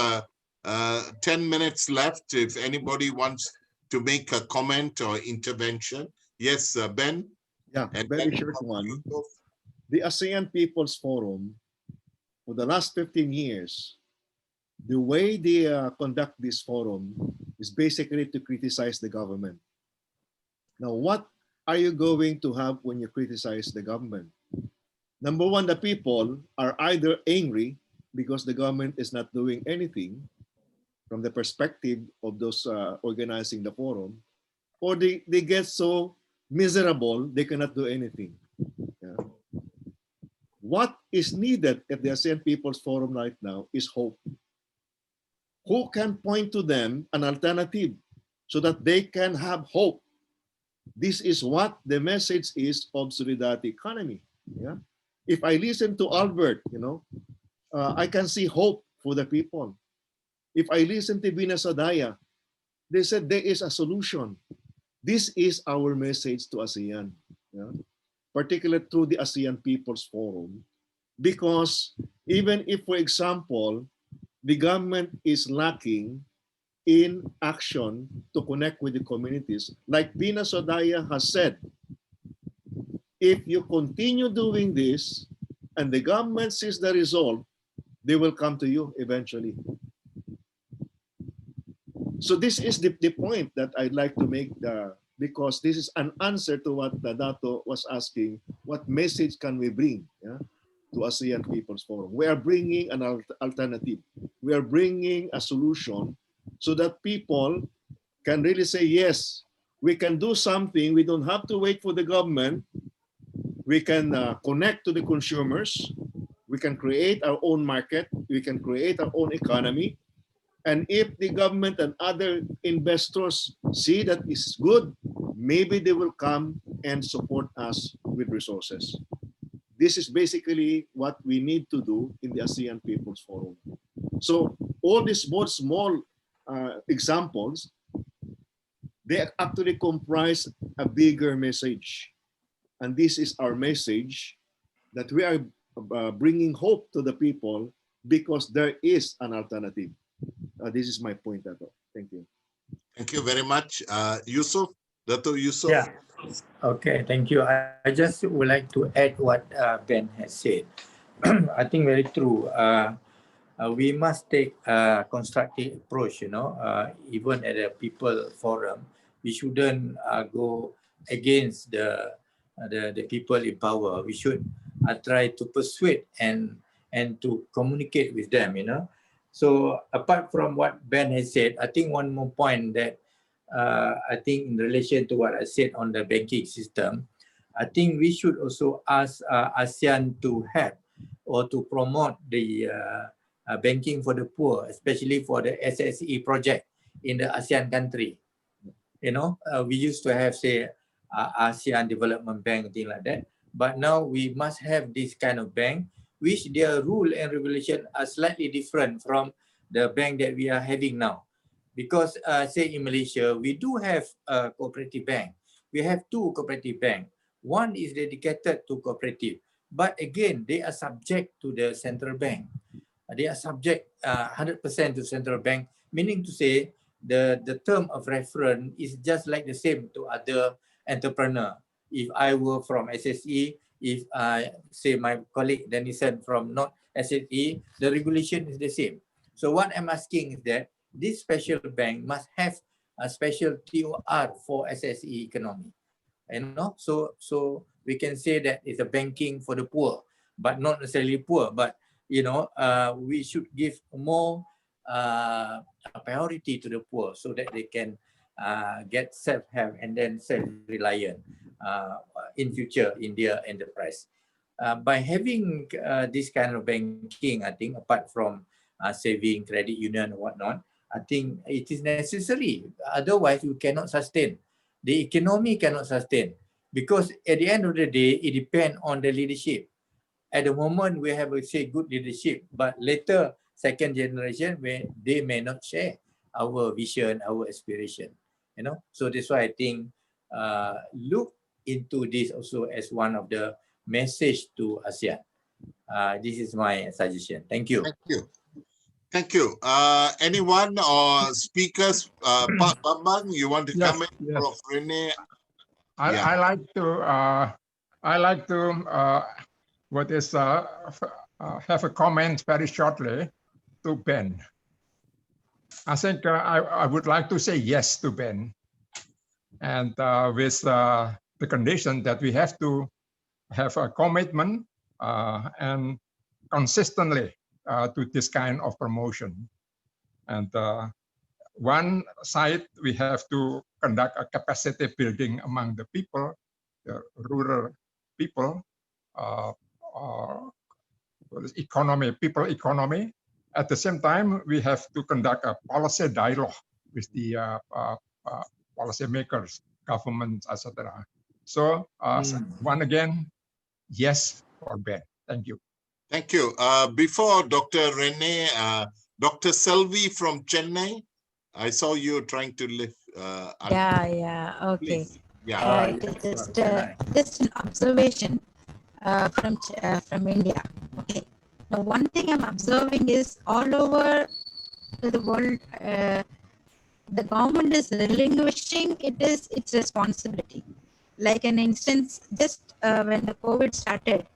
10 minutes left if anybody wants to make a comment or intervention. Yes, Ben? Yeah, and very short one. The ASEAN People's Forum, for the last 15 years, the way they conduct this forum is basically to criticize the government. Now, what are you going to have when you criticize the government? Number one, the people are either angry because the government is not doing anything from the perspective of those organizing the forum, or they get so miserable they cannot do anything. Yeah. What is needed at the ASEAN People's Forum right now is hope. Who can point to them an alternative so that they can have hope? This is what the message is of Solidarity Economy. Yeah. If I listen to Albert, I can see hope for the people. If I listen to Bina Sadaya, they said there is a solution. This is our message to ASEAN, yeah? Particularly through the ASEAN People's Forum, because even if, for example, the government is lacking in action to connect with the communities, like Bina Sadaya has said, if you continue doing this and the government sees the result, they will come to you eventually. So this is the point that I'd like to make, because this is an answer to what Dato was asking, what message can we bring, yeah, to ASEAN People's Forum? We are bringing an alternative. We are bringing a solution so that people can really say, yes, we can do something. We don't have to wait for the government. We can connect to the consumers. We can create our own market. We can create our own economy. And if the government and other investors see that it's good, maybe they will come and support us with resources. This is basically what we need to do in the ASEAN People's Forum. So all these small examples, they actually comprise a bigger message. And this is our message, that we are bringing hope to the people because there is an alternative. This is my point, Dato. Thank you. Thank you very much. Yusuf, Dato Yusuf. Yeah. Okay, thank you. I just would like to add what Ben has said. I think very true. We must take a constructive approach, even at a people forum. We shouldn't go against the people in power. We should try to persuade and to communicate with them, So apart from what Ben has said, I think one more point that I think in relation to what I said on the banking system, I think we should also ask ASEAN to help or to promote the banking for the poor, especially for the SSE project in the ASEAN country. We used to have, say, ASEAN Development Bank, thing like that. But now we must have this kind of bank which their rule and regulation are slightly different from the bank that we are having now. Because say in Malaysia, we do have a cooperative bank. We have two cooperative banks. One is dedicated to cooperative, but again, they are subject to the central bank. They are subject 100% to central bank, meaning to say the term of reference is just like the same to other entrepreneur. If I were from SSE, if say my colleague Denison from not SSE, the regulation is the same. So what I'm asking is that this special bank must have a special TOR for SSE economy. You know, so we can say that it's a banking for the poor, but not necessarily poor, but you know, we should give more priority to the poor so that they can get self-help and then self-reliant in future in their enterprise. By having this kind of banking, I think apart from saving, credit union and whatnot, I think it is necessary. Otherwise, you cannot sustain. The economy cannot sustain because at the end of the day, it depends on the leadership. At the moment, we have, say, good leadership, but later, second generation, where they may not share our vision, our aspiration, you know. So that's why I think look into this also as one of the message to ASEAN. This is my suggestion. Thank you. Thank you. Thank you. Anyone or speakers? Bambang, you want to comment? Yes. Prof. Rene? I like to have a comment very shortly to Ben. I think I would like to say yes to Ben, and with the condition that we have to have a commitment and consistently to this kind of promotion. And one side, we have to conduct a capacity building among the people, the rural people, people economy. At the same time, we have to conduct a policy dialogue with the policymakers, governments, etc. So one again, yes for Ben. Thank you. Thank you. Before Dr. Rene, Dr. Selvi from Chennai, I saw you trying to lift. Okay. Please. Yeah. Just an observation from India. Okay. Now, one thing I'm observing is all over the world, the government is relinquishing its responsibility. Like an instance, just when the COVID started,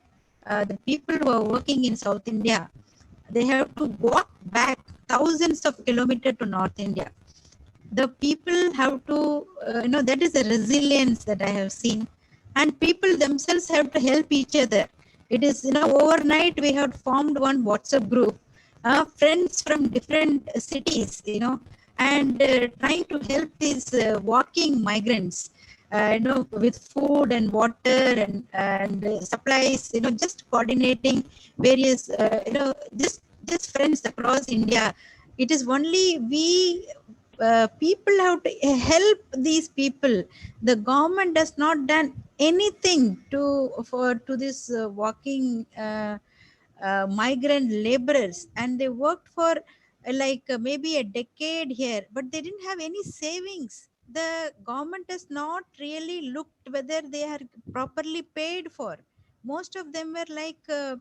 the people who are working in South India, they have to walk back thousands of kilometers to North India. The people have to, that is the resilience that I have seen. And people themselves have to help each other. It is, overnight we have formed one WhatsApp group, friends from different cities, and trying to help these walking migrants, with food and water and supplies, just coordinating various, just friends across India. It is only we people have to help these people. The government does not done anything to this walking migrant laborers, and they worked for maybe a decade here, but they didn't have any savings. The government has not really looked whether they are properly paid for. Most of them were like a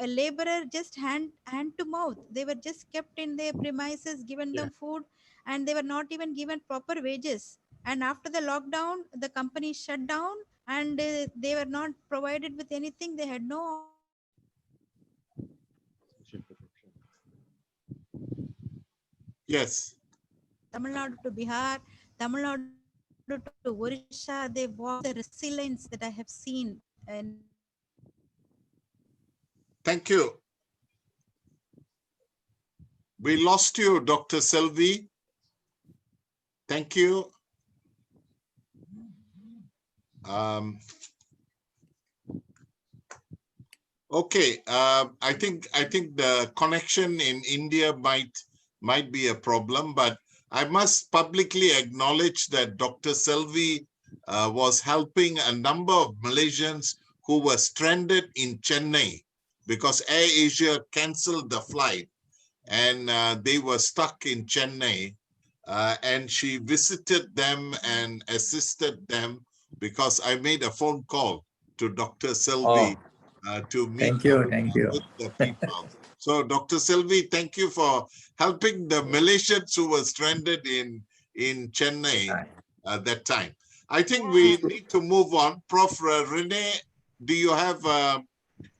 laborer, just hand to mouth. They were just kept in their premises, given them food, and they were not even given proper wages. And after the lockdown, the company shut down, and they were not provided with anything. They had no. Yes. Tamil Nadu to Bihar, Tamil Nadu to Orissa, they walk the resilience that I have seen. And thank you. We lost you, Dr. Selvi. Thank you. Okay, I think the connection in India might be a problem, but I must publicly acknowledge that Dr. Selvi was helping a number of Malaysians who were stranded in Chennai, because Air Asia canceled the flight and they were stuck in Chennai. And she visited them and assisted them because I made a phone call to Dr. Sylvie to meet Thank you. with the people. So Dr. Sylvie, thank you for helping the Malaysians who were stranded in Chennai at that time. I think we need to move on. Prof. Rene, do you have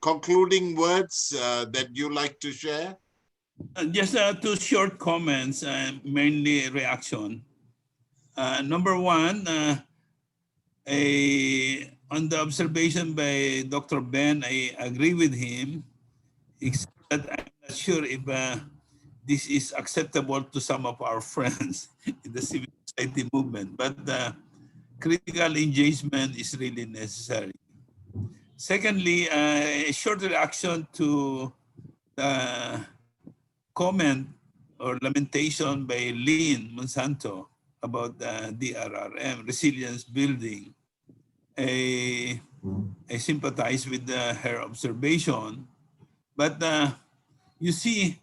concluding words that you like to share? Just two short comments, mainly reaction. Number one, on the observation by Dr. Ben, I agree with him, except that I'm not sure if this is acceptable to some of our friends in the civil society movement, but critical engagement is really necessary. Secondly, a short reaction to the comment or lamentation by Leane Monsanto about the DRRM, resilience building. I sympathize with her observation, but you see,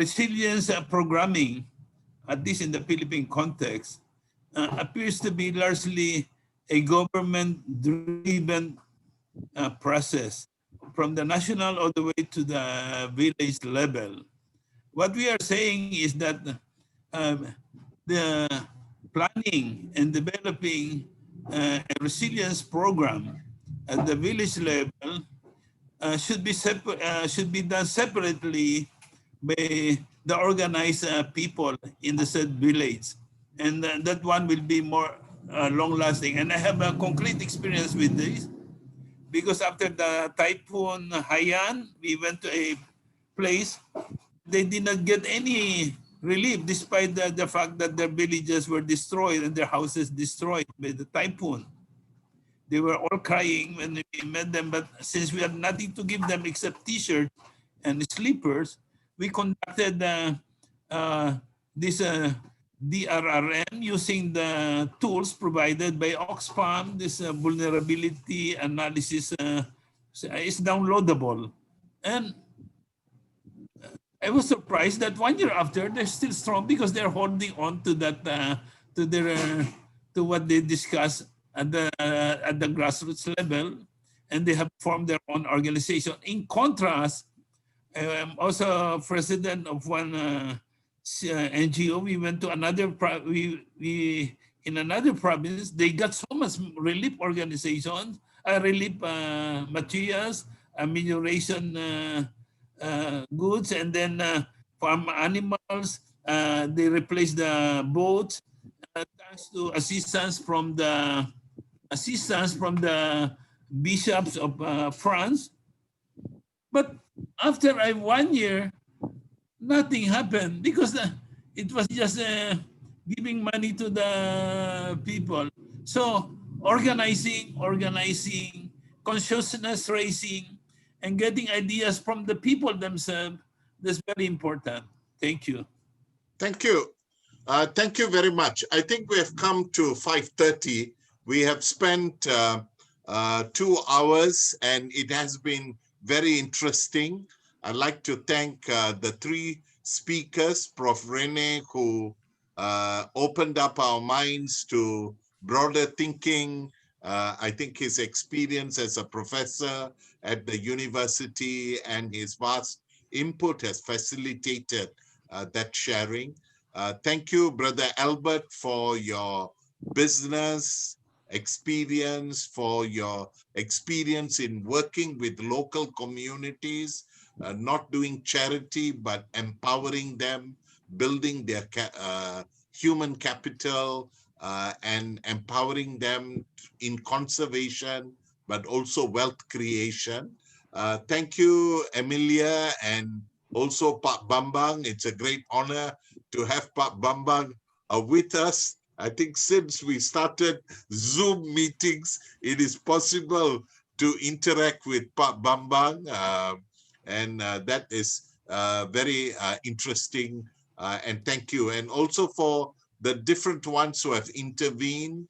resilience programming, at least in the Philippine context, appears to be largely a government-driven process from the national all the way to the village level. What we are saying is that the planning and developing a resilience program at the village level should be done separately by the organized people in the said village, and that one will be more long-lasting. And I have a concrete experience with this, because after the typhoon Haiyan, we went to a place. They did not get any relief despite the fact that their villages were destroyed and their houses destroyed by the typhoon. They were all crying when we met them, but since we had nothing to give them except t-shirts and sleepers, we conducted this DRRM using the tools provided by Oxfam. This vulnerability analysis is downloadable. And I was surprised that 1 year after, they're still strong because they're holding on to that, to what they discussed at the grassroots level, and they have formed their own organization. In contrast, I'm also president of one NGO. We went to another in another province. They got so much relief organizations, relief materials, amelioration goods, and then farm animals. They replaced the boats thanks to assistance from the bishops of France. But after 1 year, nothing happened because it was just giving money to the people. So organizing, consciousness raising, and getting ideas from the people themselves, that's very important. Thank you. Thank you. Thank you very much. I think we have come to 5:30. We have spent 2 hours and it has been very interesting. I'd like to thank the 3 speakers, Prof. Rene, who opened up our minds to broader thinking. I think his experience as a professor at the university and his vast input has facilitated that sharing. Thank you, Brother Albert, for your business experience, for your experience in working with local communities, not doing charity, but empowering them, building their human capital, and empowering them in conservation, but also wealth creation. Thank you, Emilia, and also Pak Bambang. It's a great honor to have Pak Bambang with us. I think since we started Zoom meetings, it is possible to interact with Pak Bambang, and that is very interesting, and thank you. And also for the different ones who have intervened.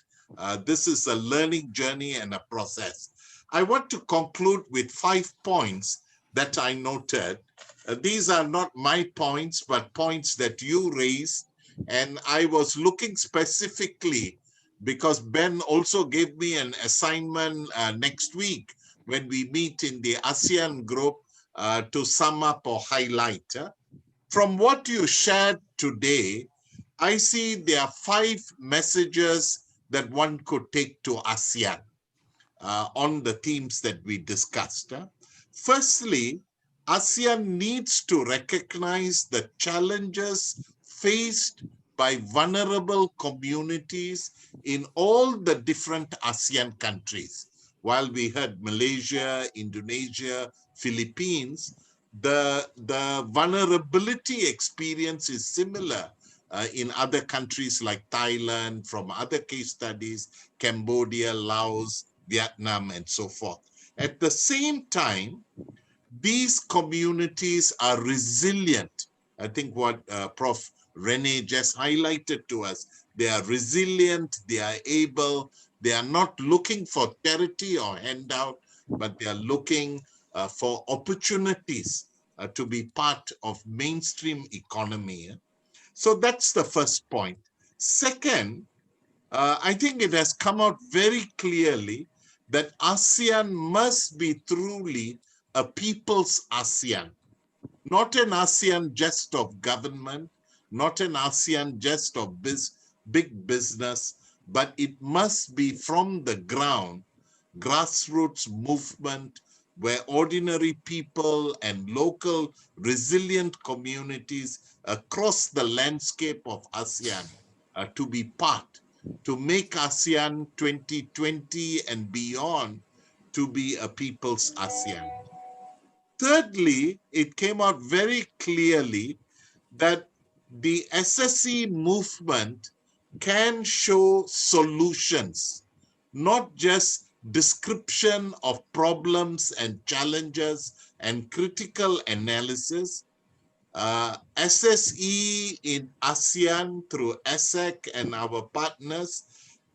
This is a learning journey and a process. I want to conclude with 5 points that I noted. These are not my points, but points that you raised. And I was looking specifically because Ben also gave me an assignment next week when we meet in the ASEAN group to sum up or highlight. From what you shared today, I see there are 5 messages that one could take to ASEAN on the themes that we discussed. Firstly, ASEAN needs to recognize the challenges faced by vulnerable communities in all the different ASEAN countries. While we heard Malaysia, Indonesia, Philippines, the vulnerability experience is similar in other countries like Thailand, from other case studies, Cambodia, Laos, Vietnam, and so forth. At the same time, these communities are resilient. I think what Prof. Rene just highlighted to us, they are resilient, they are able, they are not looking for charity or handout, but they are looking for opportunities to be part of mainstream economy. So that's the first point. Second, I think it has come out very clearly that ASEAN must be truly a people's ASEAN, not an ASEAN just of government, not an ASEAN just of big business, but it must be from the ground, grassroots movement where ordinary people and local resilient communities across the landscape of ASEAN to be part, to make ASEAN 2020 and beyond to be a people's ASEAN. Thirdly, it came out very clearly that the SSE movement can show solutions, not just description of problems and challenges and critical analysis. SSE in ASEAN through ASEC and our partners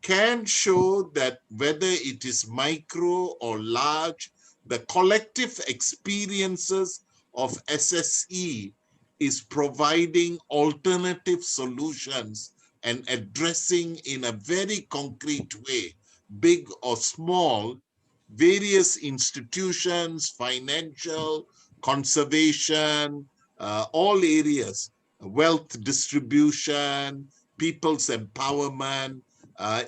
can show that whether it is micro or large, the collective experiences of SSE is providing alternative solutions and addressing in a very concrete way, big or small, various institutions, financial, conservation, all areas, wealth distribution, people's empowerment,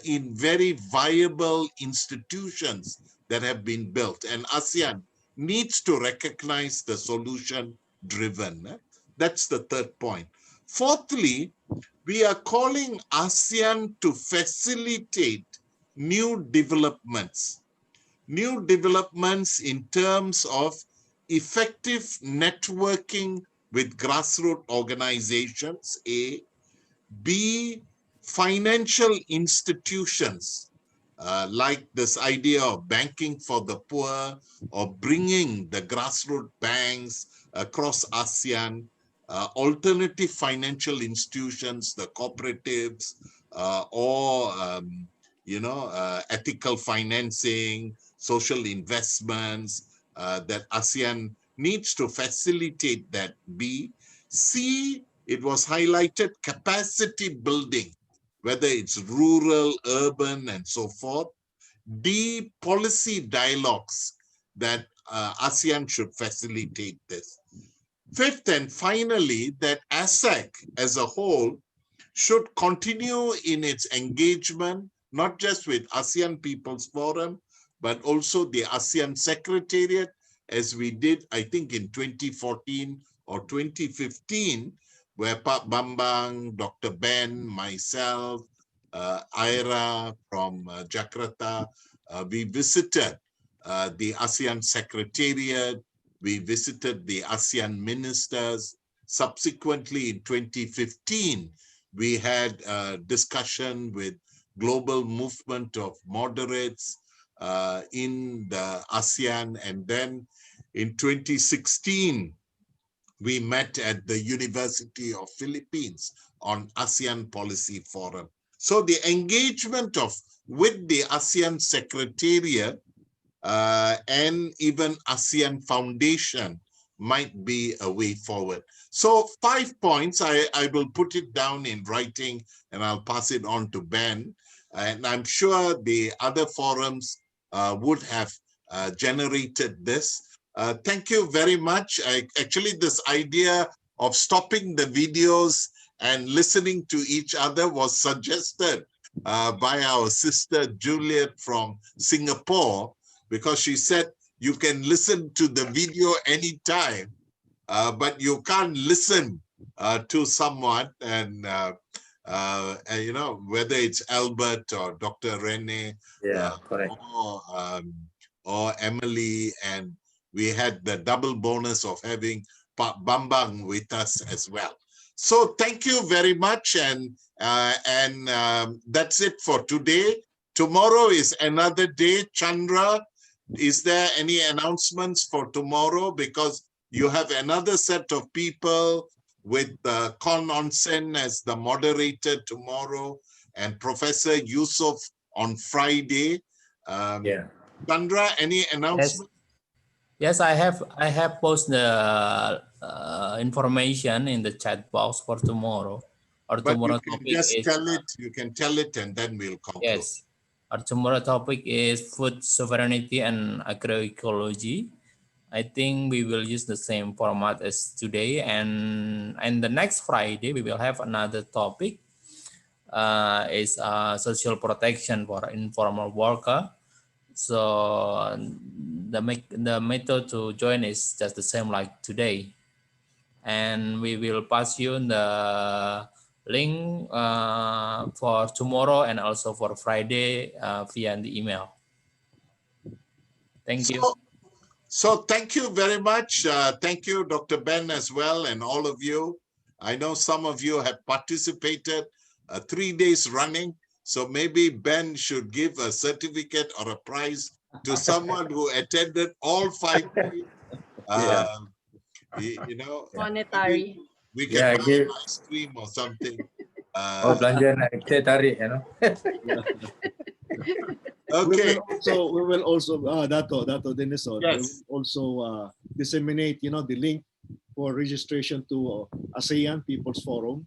in very viable institutions that have been built. And ASEAN needs to recognize the solution driven. That's the third point. Fourthly, we are calling ASEAN to facilitate new developments in terms of effective networking with grassroots organizations, A. B, financial institutions, like this idea of banking for the poor or bringing the grassroots banks across ASEAN, alternative financial institutions, the cooperatives, or ethical financing, social investments, that ASEAN needs to facilitate that. B. C, it was highlighted capacity building, whether it's rural, urban, and so forth. D, policy dialogues that ASEAN should facilitate this. Fifth and finally, that ASEC as a whole should continue in its engagement, not just with ASEAN People's Forum, but also the ASEAN Secretariat, as we did, I think, in 2014 or 2015, where Pak Bambang, Dr. Ben, myself, Ira from Jakarta, we visited the ASEAN Secretariat, we visited the ASEAN ministers. Subsequently, in 2015, we had a discussion with global movement of moderates in the ASEAN. And then in 2016, we met at the University of Philippines on ASEAN Policy Forum. So the engagement with the ASEAN Secretariat and even ASEAN Foundation might be a way forward. So 5 points, I will put it down in writing and I'll pass it on to Ben. And I'm sure the other forums would have generated this. Thank you very much. Actually, this idea of stopping the videos and listening to each other was suggested by our sister Juliet from Singapore, because she said you can listen to the video anytime, but you can't listen to someone, and you know, whether it's Albert or Dr. Rene, correct. or Emily, and we had the double bonus of having Bambang with us as well. So thank you very much, and that's it for today. Tomorrow is another day. Chandra, is there any announcements for tomorrow? Because you have another set of people with Con Onsen as the moderator tomorrow, and Professor Yusuf on Friday. Chandra, any announcements? Yes, I have posted the information in the chat box for tomorrow. Or But tomorrow you can topic just is, tell it. You can tell it, and then we'll conclude. yes. Our tomorrow topic is food sovereignty and agroecology. I think we will use the same format as today, and the next Friday we will have another topic. Is social protection for informal worker. So the method to join is just the same like today, and we will pass you the link for tomorrow and also for Friday via the email. Thank you. So thank you very much. Thank you, Dr. Ben, as well, and all of you. I know some of you have participated 3 days running. So maybe Ben should give a certificate or a prize to someone who attended all 5 days. You know, monetary. we can buy an ice cream or something. Belanja naik teh tarik, you know. Okay. We will also Dato Denison, Yes. we will also disseminate, you know, the link for registration to ASEAN People's Forum.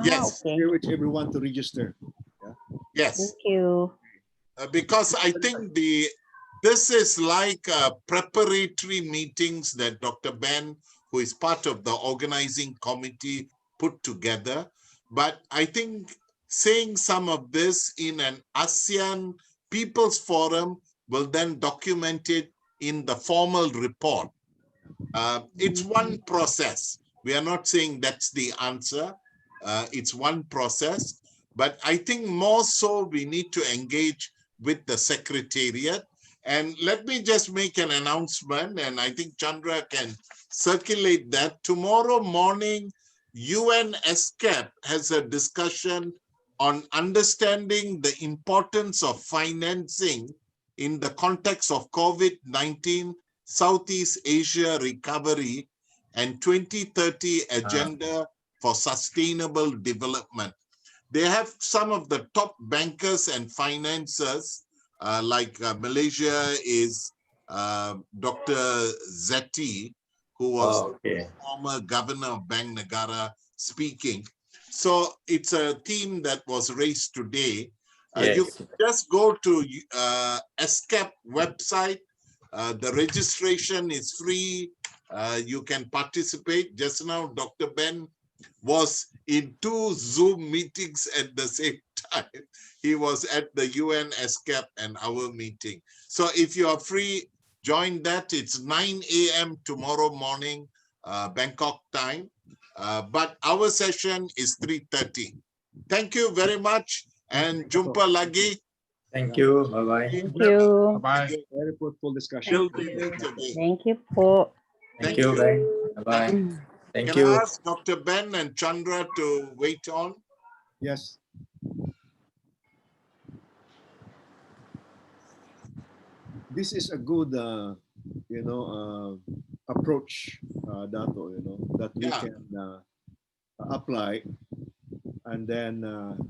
Yes. Okay. Which everyone to register. Yeah. Yes. Thank you. Because I think this is like preparatory meetings that Dr. Ben, who is part of the organizing committee, put together. But I think saying some of this in an ASEAN People's Forum will then document it in the formal report. It's one process. We are not saying that's the answer. It's one process. But I think more so we need to engage with the Secretariat. And let me just make an announcement, and I think Chandra can circulate that. Tomorrow morning, UN ESCAP has a discussion on understanding the importance of financing in the context of COVID-19, Southeast Asia recovery, and 2030 agenda for sustainable development. They have some of the top bankers and financiers, like Malaysia is Dr. Zeti, who was former governor of Bank Negara, speaking. So it's a theme that was raised today. You can just go to ESCAP website. The registration is free. You can participate. Just now, Dr. Ben was in 2 Zoom meetings at the same time. He was at the UN ESCAP and our meeting. So if you are free, join that. It's 9 a.m. tomorrow morning, Bangkok time. But our session is 3:30. Thank you very much, and jumpa lagi. Thank you. Bye-bye. Thank you. Bye-bye. Very fruitful discussion. Thank you po. Thank you, Ben. Bye-bye. Thank Can you. I ask Dr. Ben and Chandra to wait on? Yes. This is a good, you know, approach, Dato, you know, that we can apply, and then